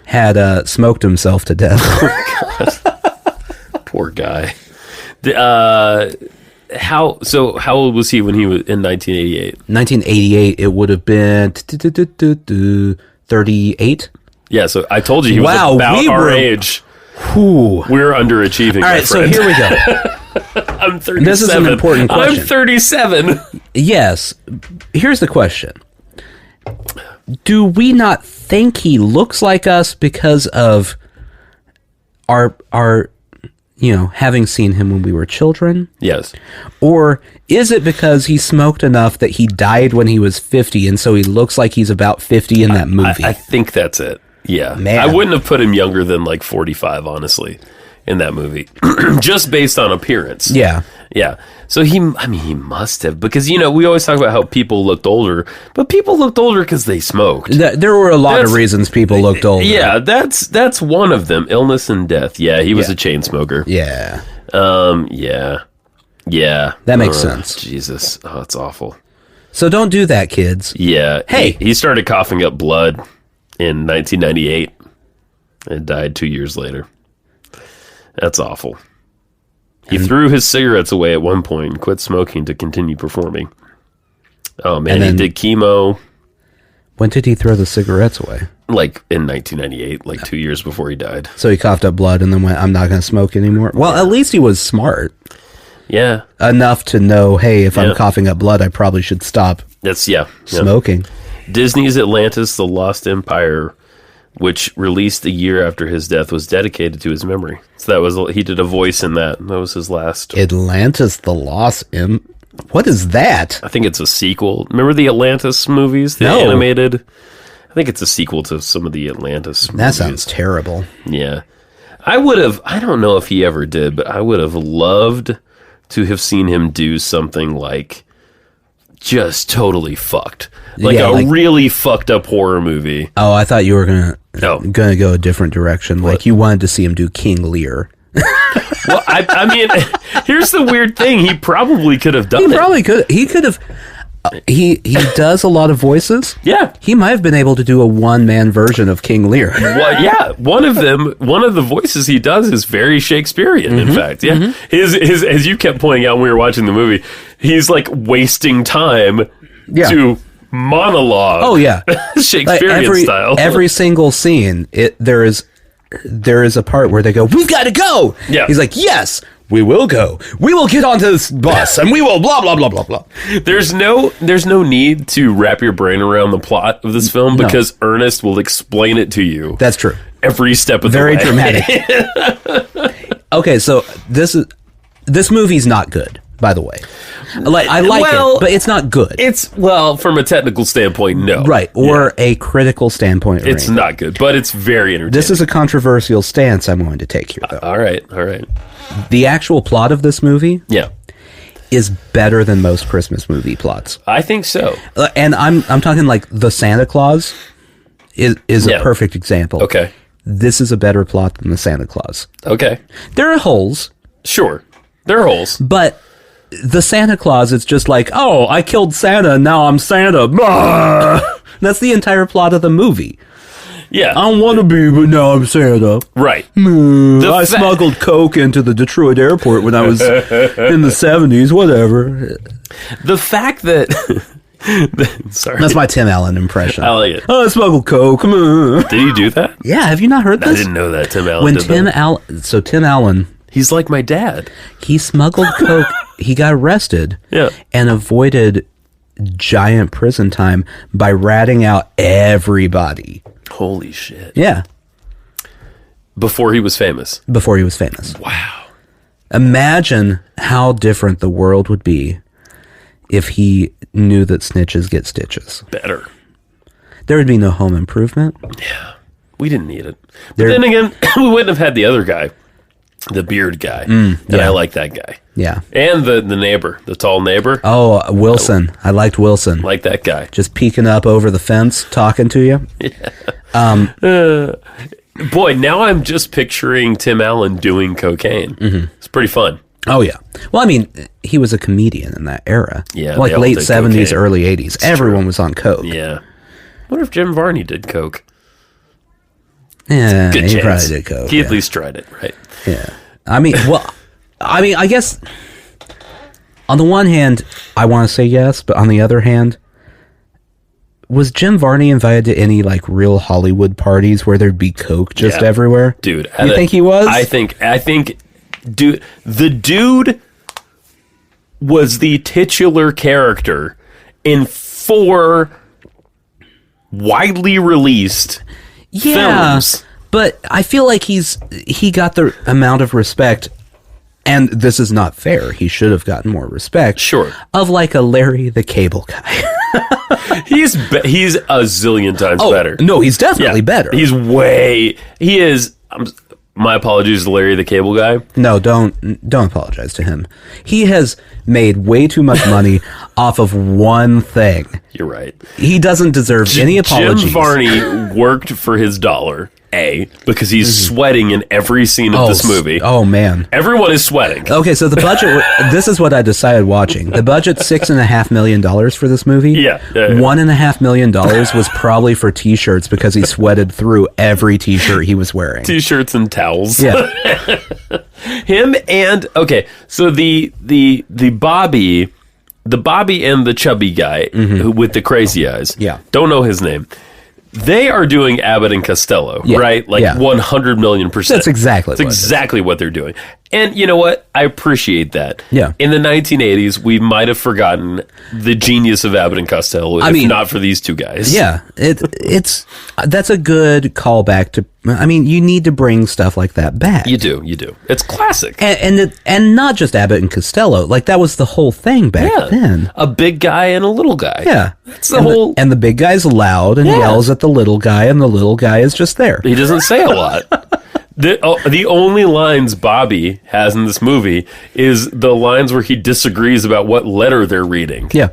had smoked himself to death. Poor guy. How old was he when he was in 1988? 1988, it would have been 38. Yeah, so I told you he was about our age. Whew. We're underachieving. All right, so here we go. I'm 37. This is an important question. I'm 37. Yes. Here's the question. Do we not think he looks like us because of our having seen him when we were children? Yes. Or is it because he smoked enough that he died when he was 50 and so he looks like he's about 50 in that movie? I think that's it. Yeah. Man. I wouldn't have put him younger than like 45, honestly, in that movie. Just based on appearance. Yeah. Yeah. So he must have, because, we always talk about how people looked older, but people looked older because they smoked. There were a lot of reasons people looked older. Yeah, that's one of them. Illness and death. Yeah, he was a chain smoker. Yeah. Yeah. That makes sense. Jesus. Oh, it's awful. So don't do that, kids. Yeah. Hey. He started coughing up blood in 1998 and died 2 years later. That's awful. He threw his cigarettes away at one point and quit smoking to continue performing. Oh, man, he did chemo. When did he throw the cigarettes away? Like in 1998, like 2 years before he died. So he coughed up blood and then went, I'm not going to smoke anymore. Well, at least he was smart. Yeah. Enough to know, hey, if I'm coughing up blood, I probably should stop smoking. Disney's Atlantis, The Lost Empire, which released a year after his death, was dedicated to his memory. So he did a voice in that. That was his last. Atlantis, The Lost What is that? I think it's a sequel. Remember the Atlantis movies? The animated? I think it's a sequel to some of the Atlantis movies. That sounds terrible. Yeah. I don't know if he ever did, but I would have loved to have seen him do something like just totally fucked. Like really fucked up horror movie. Oh, I thought you were gonna go a different direction. Like you wanted to see him do King Lear. Well, I mean, here's the weird thing. He probably could have done it. He probably could. He could have. He does a lot of voices. Yeah. He might have been able to do a one-man version of King Lear. Well, yeah. One of the voices he does is very Shakespearean, in fact. Yeah. Mm-hmm. His, as you kept pointing out when we were watching the movie, he's like wasting time to monologue. Oh, yeah. Shakespearean style. Every single scene, there is a part where they go, we've got to go. Yeah. He's like, yes, we will go. We will get onto this bus and we will blah, blah, blah, blah, blah. There's no need to wrap your brain around the plot of this film because Ernest will explain it to you. That's true. Every step of the way. Very dramatic. Okay, so this movie's not good, by the way. I like it, but it's not good. It's, from a technical standpoint, no. Right, or a critical standpoint. It's not good, but it's very entertaining. This is a controversial stance I'm going to take here, though. All right. The actual plot of this movie is better than most Christmas movie plots. I think so. And I'm talking like The Santa Claus is a perfect example. Okay. This is a better plot than The Santa Claus. Okay. There are holes. Sure. There are holes. But the Santa Claus, it's just like, oh, I killed Santa, and now I'm Santa. That's the entire plot of the movie. Yeah. I don't want to be, but now I'm Santa. Right. I smuggled coke into the Detroit airport when I was in the 70s, whatever. The fact that... Sorry. That's my Tim Allen impression. I like it. Oh, I smuggled coke. Come on. Did he do that? Yeah, have you not heard this? I didn't know that Tim Allen did that. So Tim Allen... He's like my dad. He smuggled coke. He got arrested and avoided giant prison time by ratting out everybody. Holy shit. Yeah. Before he was famous. Wow. Imagine how different the world would be if he knew that snitches get stitches. Better. There would be no Home Improvement. Yeah. We didn't need it. But then again, we wouldn't have had the other guy. The beard guy. And I like that guy. Yeah. And the neighbor, the tall neighbor. Oh, Wilson. I liked Wilson. Like that guy. Just peeking up over the fence, talking to you. Yeah. Boy, now I'm just picturing Tim Allen doing cocaine. Mm-hmm. It's pretty fun. Oh, yeah. Well, I mean, he was a comedian in that era. Yeah. Like late 70s, cocaine. Early 80s. Everyone was on coke. Yeah. I wonder if Jim Varney did coke. Yeah, Good he chance. probably did coke. He at least tried it, right? Yeah. I guess on the one hand, I want to say yes, but on the other hand, was Jim Varney invited to any like real Hollywood parties where there'd be coke just everywhere? Dude, you think he was? I think dude, the dude was the titular character in 4 widely released films. But I feel like he got the amount of respect, and this is not fair. He should have gotten more respect. Sure. Of like a Larry the Cable Guy. He's a zillion times better. No, he's definitely better. He is. My apologies to Larry the Cable Guy. No, don't apologize to him. He has made way too much money off of one thing. You're right. He doesn't deserve any apologies. Jim Varney worked for his dollar. Because he's sweating in every scene of this movie. Oh, man. Everyone is sweating. Okay, so the budget, this is what I decided watching. The budget, $6.5 million for this movie. Yeah. $1.5 million was probably for t-shirts because he sweated through every t-shirt he was wearing. T-shirts and towels. Yeah. Him and, okay, so the Bobby and the chubby guy who, with the crazy eyes. Yeah. Don't know his name. They are doing Abbott and Costello, right? Like 100 million %. That's exactly what they're doing. And you know what? I appreciate that. Yeah. In the 1980s, we might have forgotten the genius of Abbott and Costello if not for these two guys. Yeah. That's a good callback to, you need to bring stuff like that back. You do. It's classic. And not just Abbott and Costello. Like, that was the whole thing back then. A big guy and a little guy. Yeah. That's the whole... And the big guy's loud and yells at the little guy, and the little guy is just there. He doesn't say a lot. The only lines Bobby has in this movie is the lines where he disagrees about what letter they're reading. Yeah.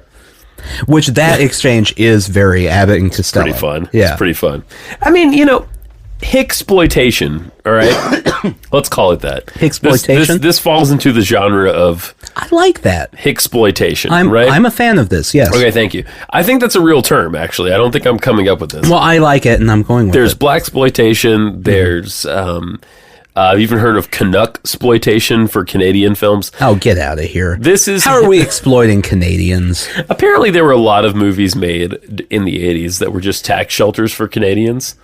Which that exchange is very Abbott and Costello. Pretty fun. Yeah. It's pretty fun. Hicksploitation, all right? Let's call it that. Hicksploitation? This falls into the genre of... I like that. Hicksploitation, right? right? I'm a fan of this, yes. Okay, thank you. I think that's a real term, actually. I don't think I'm coming up with this. Well, I like it, and I'm going with There's it. blaxploitation. There's... I've even heard of Canuck-sploitation for Canadian films. Oh, get out of here. How are we exploiting Canadians? Apparently, there were a lot of movies made in the 80s that were just tax shelters for Canadians.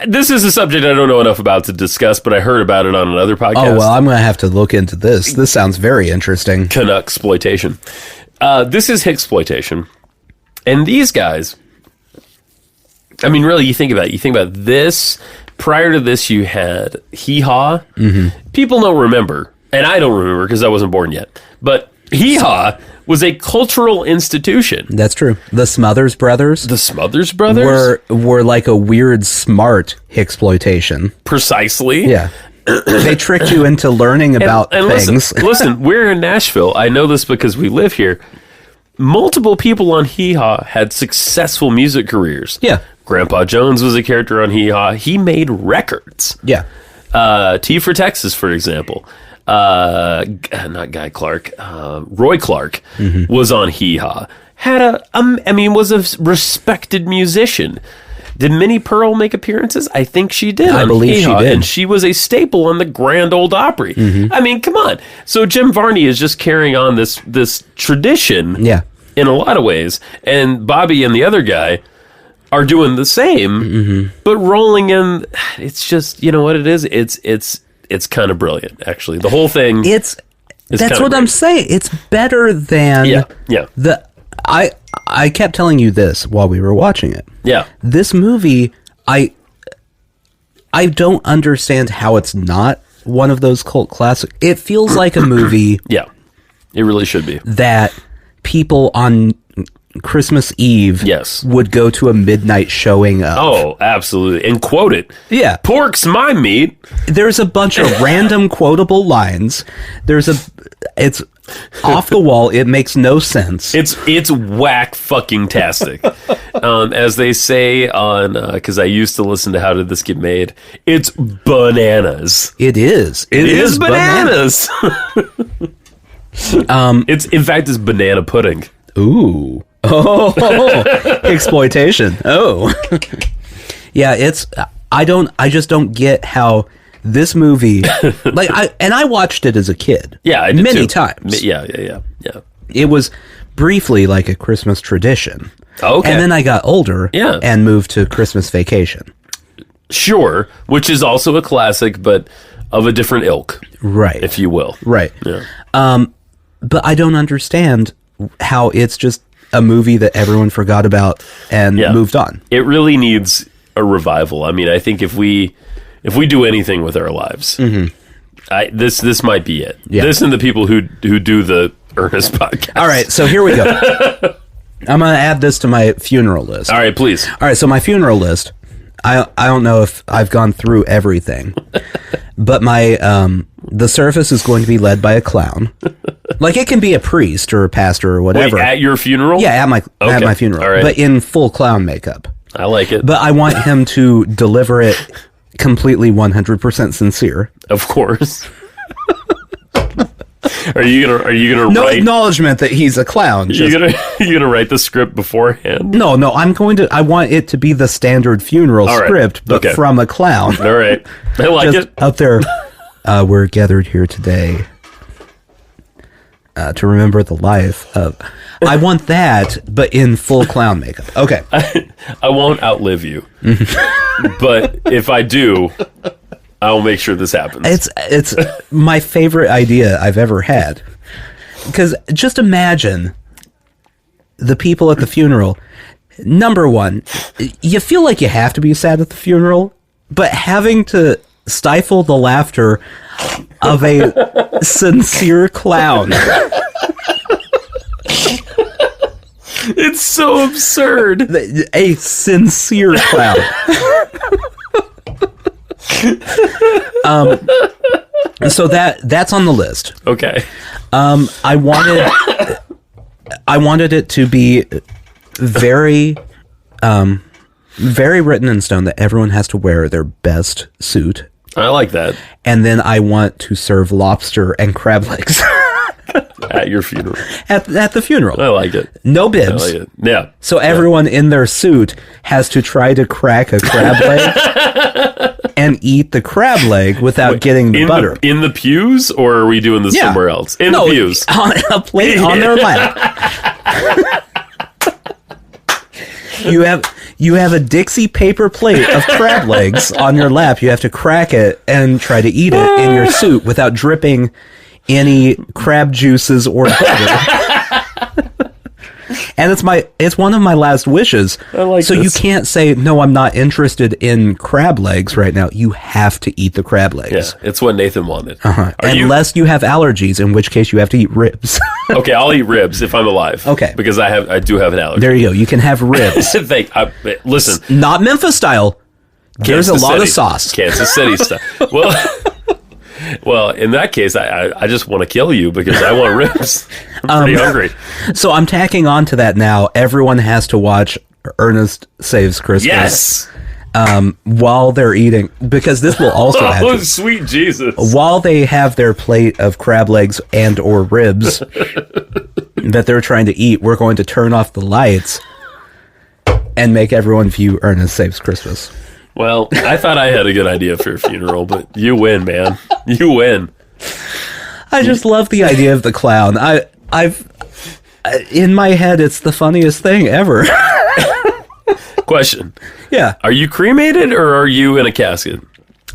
This is a subject I don't know enough about to discuss, but I heard about it on another podcast. Oh, well, I'm going to have to look into this. This sounds very interesting. Canuck-sploitation. This is Hicksploitation. And these guys... really, you think about it. You think about this... Prior to this, you had Hee Haw. Mm-hmm. People don't remember, and I don't remember because I wasn't born yet. But Hee Haw was a cultural institution. That's true. The Smothers Brothers. The Smothers Brothers were like a weird, smart Hicksploitation. Precisely. Yeah. They tricked you into learning about things. Listen, we're in Nashville. I know this because we live here. Multiple people on Hee Haw had successful music careers. Yeah. Grandpa Jones was a character on Hee Haw. He made records. Yeah. T for Texas, for example. Not Guy Clark. Roy Clark was on Hee Haw. Was a respected musician. Did Minnie Pearl make appearances? I think she did. I believe she did. And she was a staple on the Grand Ole Opry. Come on. So Jim Varney is just carrying on this tradition in a lot of ways. And Bobby and the other guy are doing the same, but rolling in. It's just, you know what it is? It's kind of brilliant, actually. The whole thing. That's what I'm saying. It's better than I kept telling you this while we were watching it. Yeah. This movie, I don't understand how it's not one of those cult classics. It feels like a movie. Yeah. It really should be. That people on Christmas Eve would go to a midnight showing of. Oh, absolutely. And quote it. Yeah. Pork's my meat. There's a bunch of random quotable lines. It's off the wall. It makes no sense. It's whack fucking tastic. As they say on, because I used to listen to How Did This Get Made? It's bananas. It is. It is bananas. It's banana pudding. Ooh. Oh, exploitation. Oh. Yeah, I just don't get how this movie, like, I watched it as a kid. Yeah, I did many too. times. Yeah. It was briefly like a Christmas tradition. Okay. And then I got older and moved to Christmas Vacation. Sure, which is also a classic, but of a different ilk. Right. If you will. Right. Yeah. But I don't understand how it's just a movie that everyone forgot about and moved on. It really needs a revival. I mean, I think if we do anything with our lives, this might be it. Yeah. This and the people who do the Ernest podcast. All right, so here we go. I'm going to add this to my funeral list. All right, please. All right, so my funeral list, I don't know if I've gone through everything, but my the service is going to be led by a clown. Like, it can be a priest or a pastor or whatever. Wait, at your funeral? Yeah, at my funeral, All right. but in full clown makeup. I like it. But I want him to deliver it completely 100% sincere. Of course. Are you gonna No write? acknowledgement that he's a clown. You gonna write the script beforehand? No, I want it to be the standard funeral All right. script, but Okay. from a clown. All right, I like Just it. up there, we're gathered here today to remember the life of... I want that, but in full clown makeup. Okay. I won't outlive you, but if I do, I will make sure this happens. It's my favorite idea I've ever had. Because just imagine the people at the funeral. Number one, you feel like you have to be sad at the funeral, but having to stifle the laughter of a sincere clown. It's so absurd. A sincere clown. So that's on the list. Okay. I wanted it to be very very written in stone that everyone has to wear their best suit. I like that. And then I want to serve lobster and crab legs At your funeral. at the funeral. I like it. No I bibs. like it. Yeah. So everyone in their suit has to try to crack a crab leg and eat the crab leg without getting the butter. In the pews, or are we doing this somewhere else? In the pews. On a plate on their lap. You have a Dixie paper plate of crab legs on your lap. You have to crack it and try to eat it in your suit without dripping any crab juices or butter. And it's one of my last wishes. I like so this. you can't say, no, I'm not interested in crab legs right now. You have to eat the crab legs. Yeah, it's what Nathan wanted. Unless you have allergies, in which case you have to eat ribs. Okay, I'll eat ribs if I'm alive. Okay. Because I do have an allergy. There you go. You can have ribs. Listen, Not Memphis style. There's Kansas a lot City, of sauce. Kansas City stuff. Well, in that case, I just want to kill you because I want ribs. I'm pretty hungry. So I'm tacking on to that now. Everyone has to watch Ernest Saves Christmas. Yes. While they're eating, because this will also add Oh, to, sweet Jesus. while they have their plate of crab legs and or ribs that they're trying to eat, we're going to turn off the lights and make everyone view Ernest Saves Christmas. Well, I thought I had a good idea for your funeral, but you win, man. You win. I just love the idea of the clown. I've in my head, it's the funniest thing ever. Question. Yeah. Are you cremated or are you in a casket?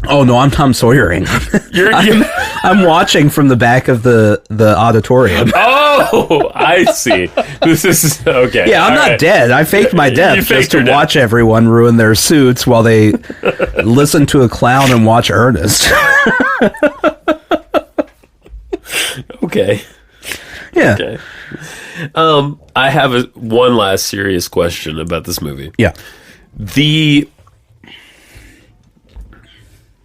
Oh no, I'm Tom Sawyering. I'm watching from the back of the auditorium. Oh, I see. This is okay. Yeah, I'm all not right. dead. I faked my You death faked just your to death. watch everyone ruin their suits while they listen to a clown and watch Ernest. Okay. Yeah. Okay. I have one last serious question about this movie. Yeah. The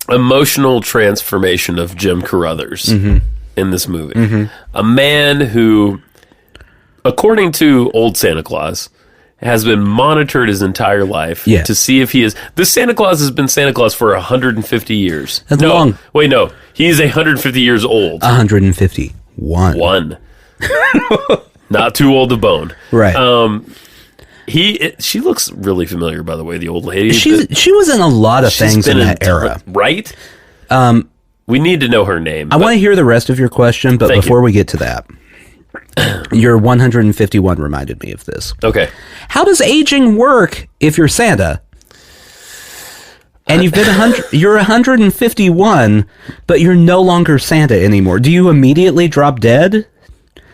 emotional transformation of Jim Carruthers in this movie. A man who, according to old Santa Claus, has been monitored his entire life to see if he is... This Santa Claus has been Santa Claus for 150 years. That's long. Wait, no. He's 150 years old. 151. One. Not too old to bone. Right. She looks really familiar, by the way, the old lady. She was in a lot of things in that era. Right? We need to know her name. I want to hear the rest of your question, but before we get to that, your 151 reminded me of this. Okay. How does aging work if you're Santa? And you've been you're 151, but you're no longer Santa anymore. Do you immediately drop dead?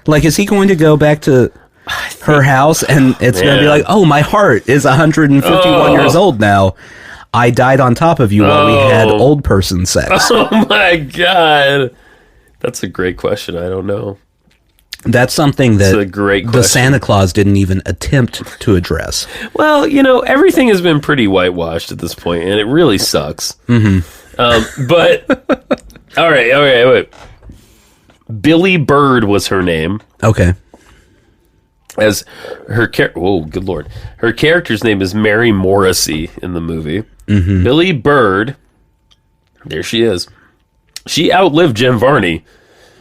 Like, is he going to go back to her house and it's going to be like, oh, my heart is 151 years old now. I died on top of you while we had old person sex. Oh my God. That's a great question. I don't know. That's something that a great question. The Santa Claus didn't even attempt to address. Well, everything has been pretty whitewashed at this point, and it really sucks. But, all right, wait. Billy Bird was her name. Okay. As her good Lord. Her character's name is Mary Morrissey in the movie. Billy Bird, there she is. She outlived Jim Varney.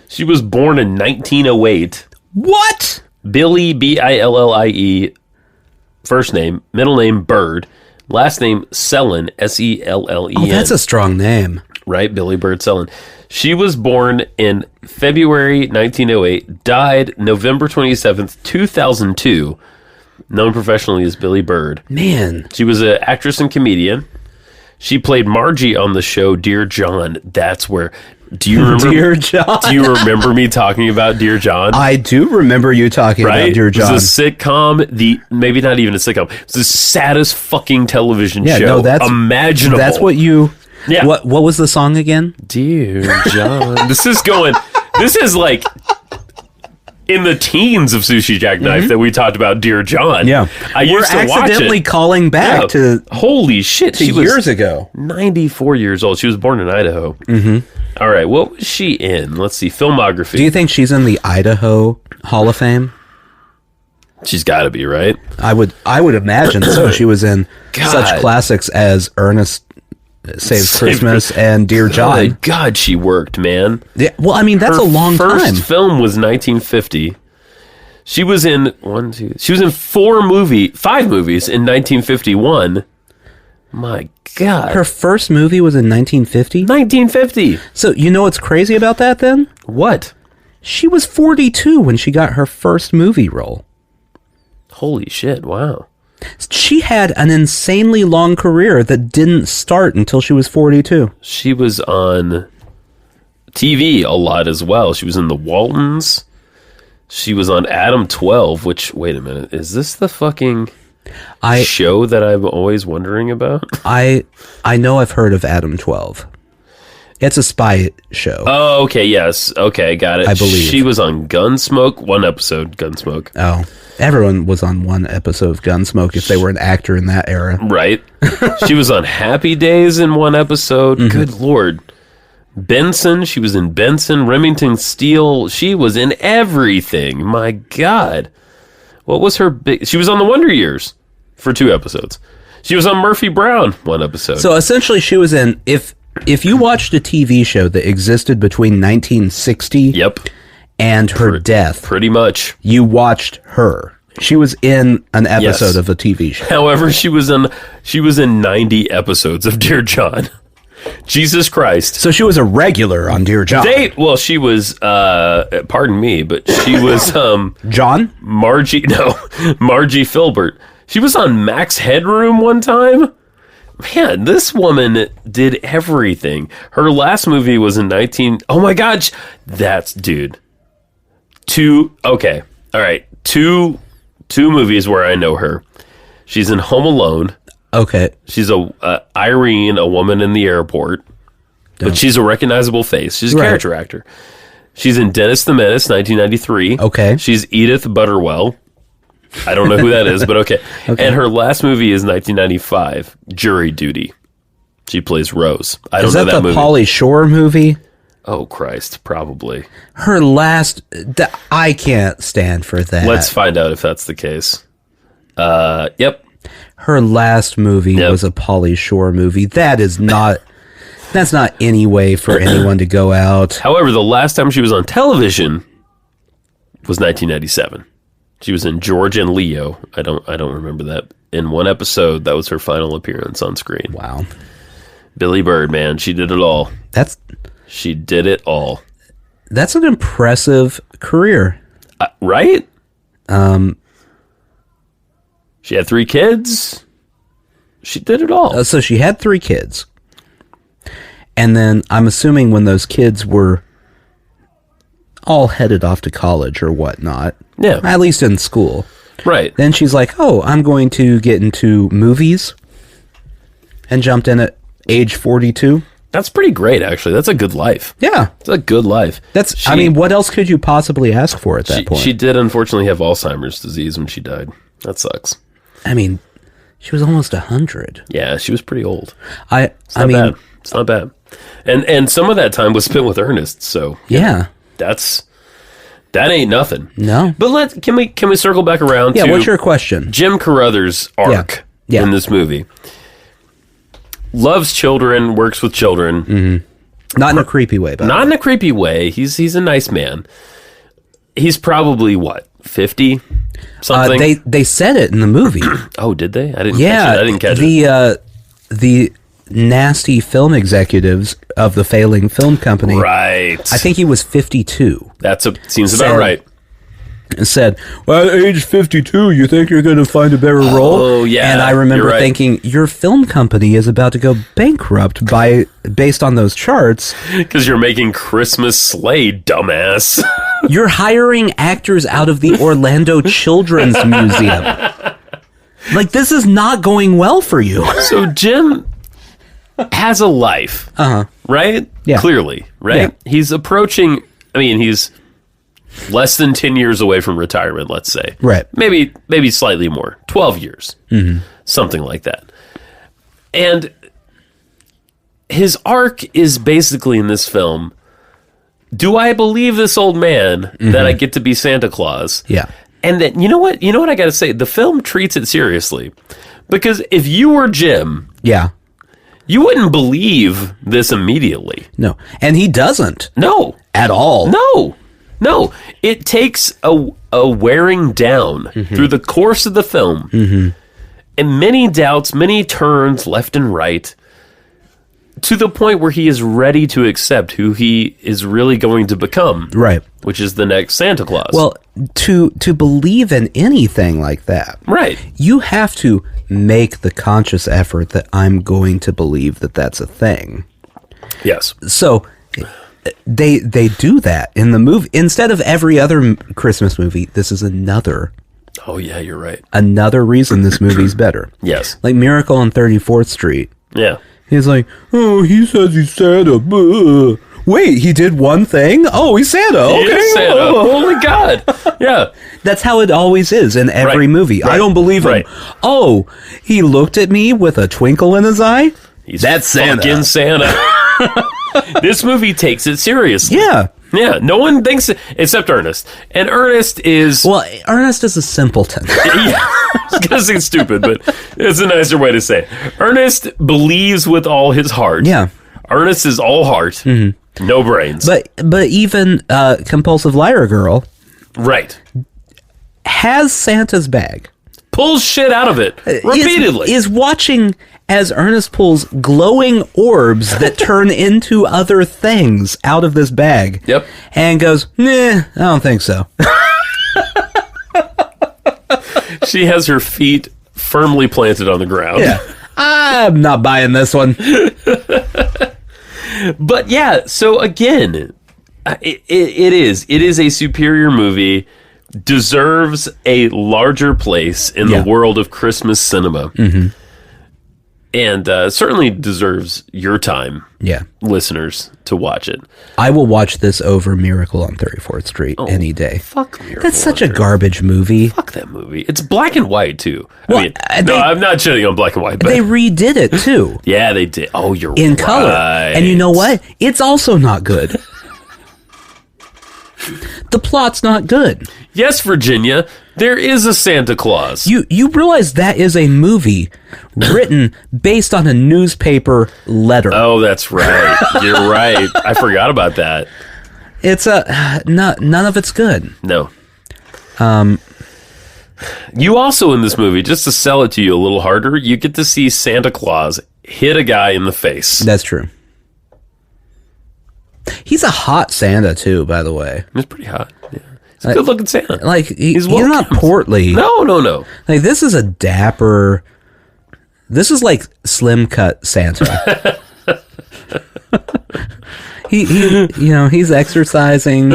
She was born in 1908. What? Billy, Billie, first name, middle name Bird, last name Sellen, Sellen. Oh, that's a strong name. Right, Billy Bird Sellen. She was born in February 1908, died November 27th, 2002, known professionally as Billy Bird. Man. She was an actress and comedian. She played Margie on the show Dear John. That's where... Do you remember Dear John? Do you remember me talking about Dear John? I do remember you talking about Dear John. It was a sitcom, maybe not even a sitcom. It's the saddest fucking television show imaginable. That's what you... Yeah. What was the song again? Dear John. This is like in the teens of Sushi Jackknife that we talked about Dear John. Yeah. We're accidentally calling back to... Holy shit. She was years ago. 94 years old. She was born in Idaho. All right. What was she in? Let's see. Filmography. Do you think she's in the Idaho Hall of Fame? She's got to be, right? I would imagine so. She was in such classics as Ernest Saves Christmas and Dear John. God, she worked, man. Yeah, well, I mean, that's a long time. Her first film was 1950. She was in she was in 5 movies in 1951. My God. Her first movie was in 1950? 1950. So, you know what's crazy about that then? What? She was 42 when she got her first movie role. Holy shit, wow. She had an insanely long career that didn't start until she was 42. She was on TV a lot as well. She was in The Waltons. She was on Adam 12, which, wait a minute, is this the fucking show that I'm always wondering about? I know I've heard of Adam 12. It's a spy show. Oh, okay, yes. Okay, got it. I believe. She was on Gunsmoke, one episode, Gunsmoke. Oh, everyone was on one episode of Gunsmoke if they were an actor in that era. Right. She was on Happy Days in one episode. Good Lord. Benson, she was in Benson. Remington Steele, she was in everything. My God. What was her big... She was on The Wonder Years for 2 episodes. She was on Murphy Brown, 1 episode. So essentially she was in... If you watched a TV show that existed between 1960 and her death... Pretty much. You watched her. She was in an episode of a TV show. However, she was in 90 episods of Dear John. Jesus Christ. So she was a regular on Dear John. She was, pardon me, but she was... John? Margie Filbert. She was on Max Headroom one time. Man, this woman did everything. Her last movie was in Oh my God. Dude. 2... Okay. All right. Two movies where I know her. She's in Home Alone. Okay. She's Irene, a woman in the airport. But she's a recognizable face. She's a character actor. She's in Dennis the Menace, 1993. Okay. She's Edith Butterwell. I don't know who that is, but okay. And her last movie is 1995, Jury Duty. She plays Rose. I don't know that movie. Is that the Pauly Shore movie? Oh, Christ, probably. Her last... I can't stand for that. Let's find out if that's the case. Yep. Her last movie was a Pauly Shore movie. That is not... That's not any way for anyone to go out. However, the last time she was on television was 1997. She was in George and Leo. I don't remember that. In one episode, that was her final appearance on screen. Wow. Billy Bird, man, she did it all. She did it all. That's an impressive career. Right? She had 3 kids. She did it all. So she had 3 kids. And then I'm assuming when those kids were all headed off to college or whatnot. Yeah. At least in school. Right. Then she's like, oh, I'm going to get into movies. And jumped in at age 42. That's pretty great, actually. That's a good life. Yeah. It's a good life. I mean, what else could you possibly ask for at that point? She did unfortunately have Alzheimer's disease when she died. That sucks. I mean, she was almost 100. Yeah, she was pretty old. It's not bad. And some of that time was spent with Ernest, so yeah. That ain't nothing. No. But can we circle back around to what's your question? Jim Carruthers' arc in this movie. Loves children, works with children. Mm-hmm. Not in a creepy way, but not in a creepy way. He's a nice man. He's probably what, 50 something? They said it in the movie. Oh, did they? I didn't catch it. I didn't catch it. The nasty film executives of the failing film company. Right. I think he was 52. Seems about right. And said, well, at age 52, you think you're going to find a better role? Oh, yeah. And I remember right. thinking, your film company is about to go bankrupt based on those charts. Because you're making Christmas Sleigh, dumbass. You're hiring actors out of the Orlando Children's Museum. Like, this is not going well for you. So Jim has a life. Right? Yeah. Clearly, right? Yeah. He's approaching, he's less than 10 years away from retirement, let's say. Right. Maybe slightly more. 12 years. Mm-hmm. Something like that. And his arc is basically in this film, do I believe this old man that I get to be Santa Claus? Yeah. And then, you know what I got to say? The film treats it seriously. Because if you were Jim... Yeah. You wouldn't believe this immediately. No. And he doesn't. No. At all. No. It takes a wearing down through the course of the film. And many doubts, many turns left and right, to the point where he is ready to accept who he is really going to become. Right. Which is the next Santa Claus. Well, to believe in anything like that, right, you have to make the conscious effort that I'm going to believe that that's a thing. Yes. So they do that in the movie. Instead of every other Christmas movie, this is another. Oh, yeah, you're right. Another reason this movie's better. Yes. Like Miracle on 34th Street. Yeah. He's like, oh, he says he's Santa. Wait, he did one thing? Oh, he's Santa. Okay. He is Santa. Holy God. Yeah. That's how it always is in every movie. Right. I don't believe him. Oh, he looked at me with a twinkle in his eye? That's Santa. Fucking Santa. This movie takes it seriously. Yeah. Yeah, no one thinks it, except Ernest. And Ernest is... Well, Ernest is a simpleton. Yeah, I was going to say stupid, but it's a nicer way to say it. Ernest believes with all his heart. Yeah. Ernest is all heart, no brains. But even Compulsive Liar Girl... Right. ...has Santa's bag. Pulls shit out of it repeatedly. Is watching as Ernest pulls glowing orbs that turn into other things out of this bag. Yep. And goes, nah, I don't think so. She has her feet firmly planted on the ground. Yeah. I'm not buying this one. But yeah, so again, it is a superior movie. Deserves a larger place in the world of Christmas cinema. And certainly deserves your time, listeners, to watch it. I will watch this over Miracle on 34th Street any day. Fuck Miracle. That's such a garbage movie. Fuck that movie. It's black and white, too. Well, I'm not shitting on black and white. But they redid it, too. Yeah, they did. Oh, you're in right. color. And you know what? It's also not good. The plot's not good. Yes, Virginia, there is a Santa Claus. You realize that is a movie written based on a newspaper letter. Oh, that's right. You're right. I forgot about that. It's none of it's good. No. You also in this movie, just to sell it to you a little harder, you get to see Santa Claus hit a guy in the face. That's true. He's a hot Santa too, by the way. He's pretty hot. Yeah. He's a good-looking Santa. Like he's well not portly. No. Like this is a dapper. This is like slim cut Santa. He's exercising.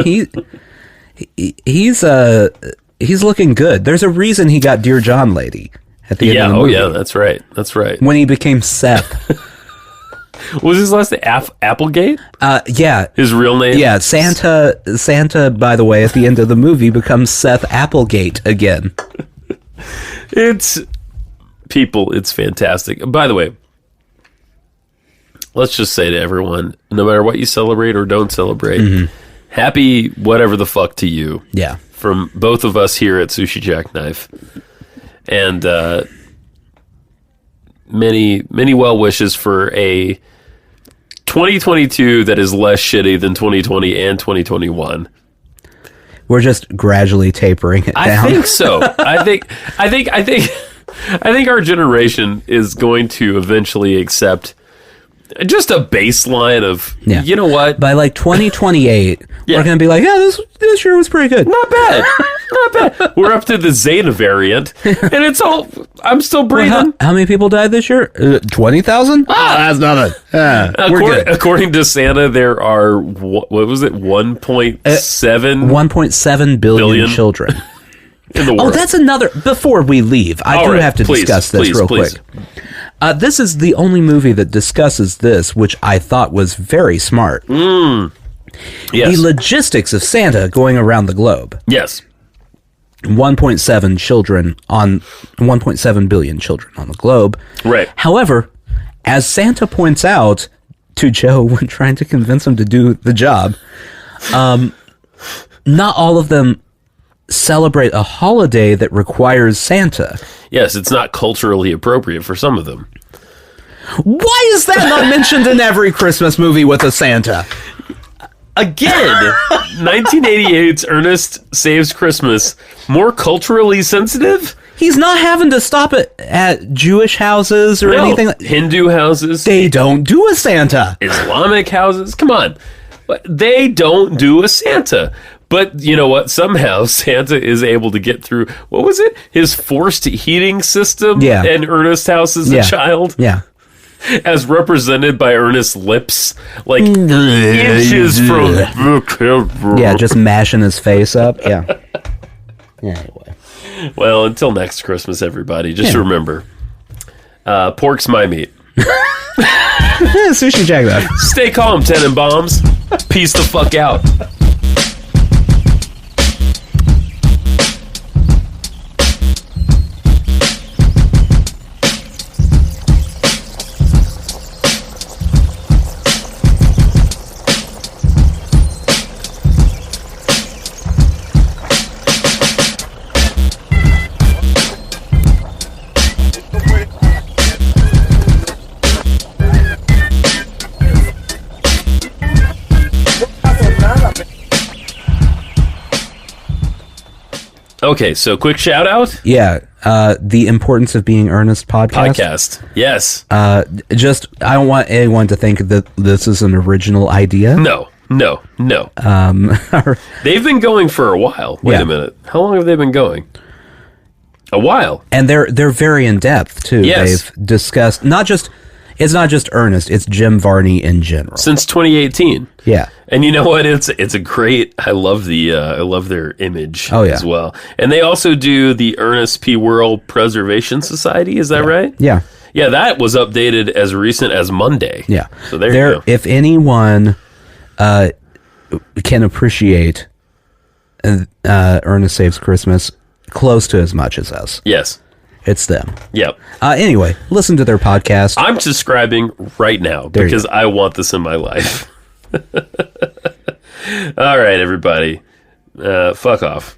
He's looking good. There's a reason he got Dear John Lady at the end of the movie. Yeah, that's right. When he became Seth. Was his last name Applegate? Yeah. His real name? Yeah, Santa, by the way, at the end of the movie becomes Seth Applegate again. It's fantastic. By the way, let's just say to everyone, no matter what you celebrate or don't celebrate, happy whatever the fuck to you. Yeah. From both of us here at Sushi Jackknife. And many well wishes for a 2022 that is less shitty than 2020 and 2021. We're just gradually tapering it down. I think so. I think our generation is going to eventually accept just a baseline of, you know what? By like 2028, we're going to be like, yeah, this year was pretty good. Not bad. Not bad. We're up to the Zeta variant, and it's all, I'm still breathing. Well, how many people died this year? 20,000? That's nothing. We're good. According to Santa, there are, what was it, 1.7 billion children. In the world. Oh, that's another, before we leave, I do have to discuss this real quick. This is the only movie that discusses this, which I thought was very smart. Yes. The logistics of Santa going around the globe. Yes. 1.7 billion children on the globe. Right. However, as Santa points out to Joe when trying to convince him to do the job, not all of them celebrate a holiday that requires Santa. Yes, it's not culturally appropriate for some of them. Why is that not mentioned in every Christmas movie with a Santa? Again, 1988's Ernest Saves Christmas, more culturally sensitive? He's not having to stop at Jewish houses or anything. Hindu houses. They don't do a Santa. Islamic houses. Come on. They don't do a Santa. But you know what? Somehow Santa is able to get through, what was it? His forced heating system in Ernest's house as a child? Yeah. As represented by Ernest's lips, like inches from... Yeah, just mashing his face up. Yeah. Anyway. Well, until next Christmas, everybody, just remember, pork's my meat. Sushi Jackknife. Stay calm, Tenenbaums. Peace the fuck out. Okay, so quick shout out. Yeah, the importance of being Ernest podcast. Yes. I don't want anyone to think that this is an original idea. No. They've been going for a while. Wait a minute. How long have they been going? A while. And they're very in depth too. Yes. They've discussed it's not just Ernest, it's Jim Varney in general. Since 2018. Yeah. And you know what? It's a great, I love their image as well. And they also do the Ernest P. Worrell Preservation Society, is that right? Yeah. Yeah, that was updated as recent as Monday. Yeah. So there you go. If anyone can appreciate Ernest Saves Christmas close to as much as us. Yes. It's them. Yep. Anyway, listen to their podcast. I'm subscribing right now because I want this in my life. All right, everybody. Fuck off.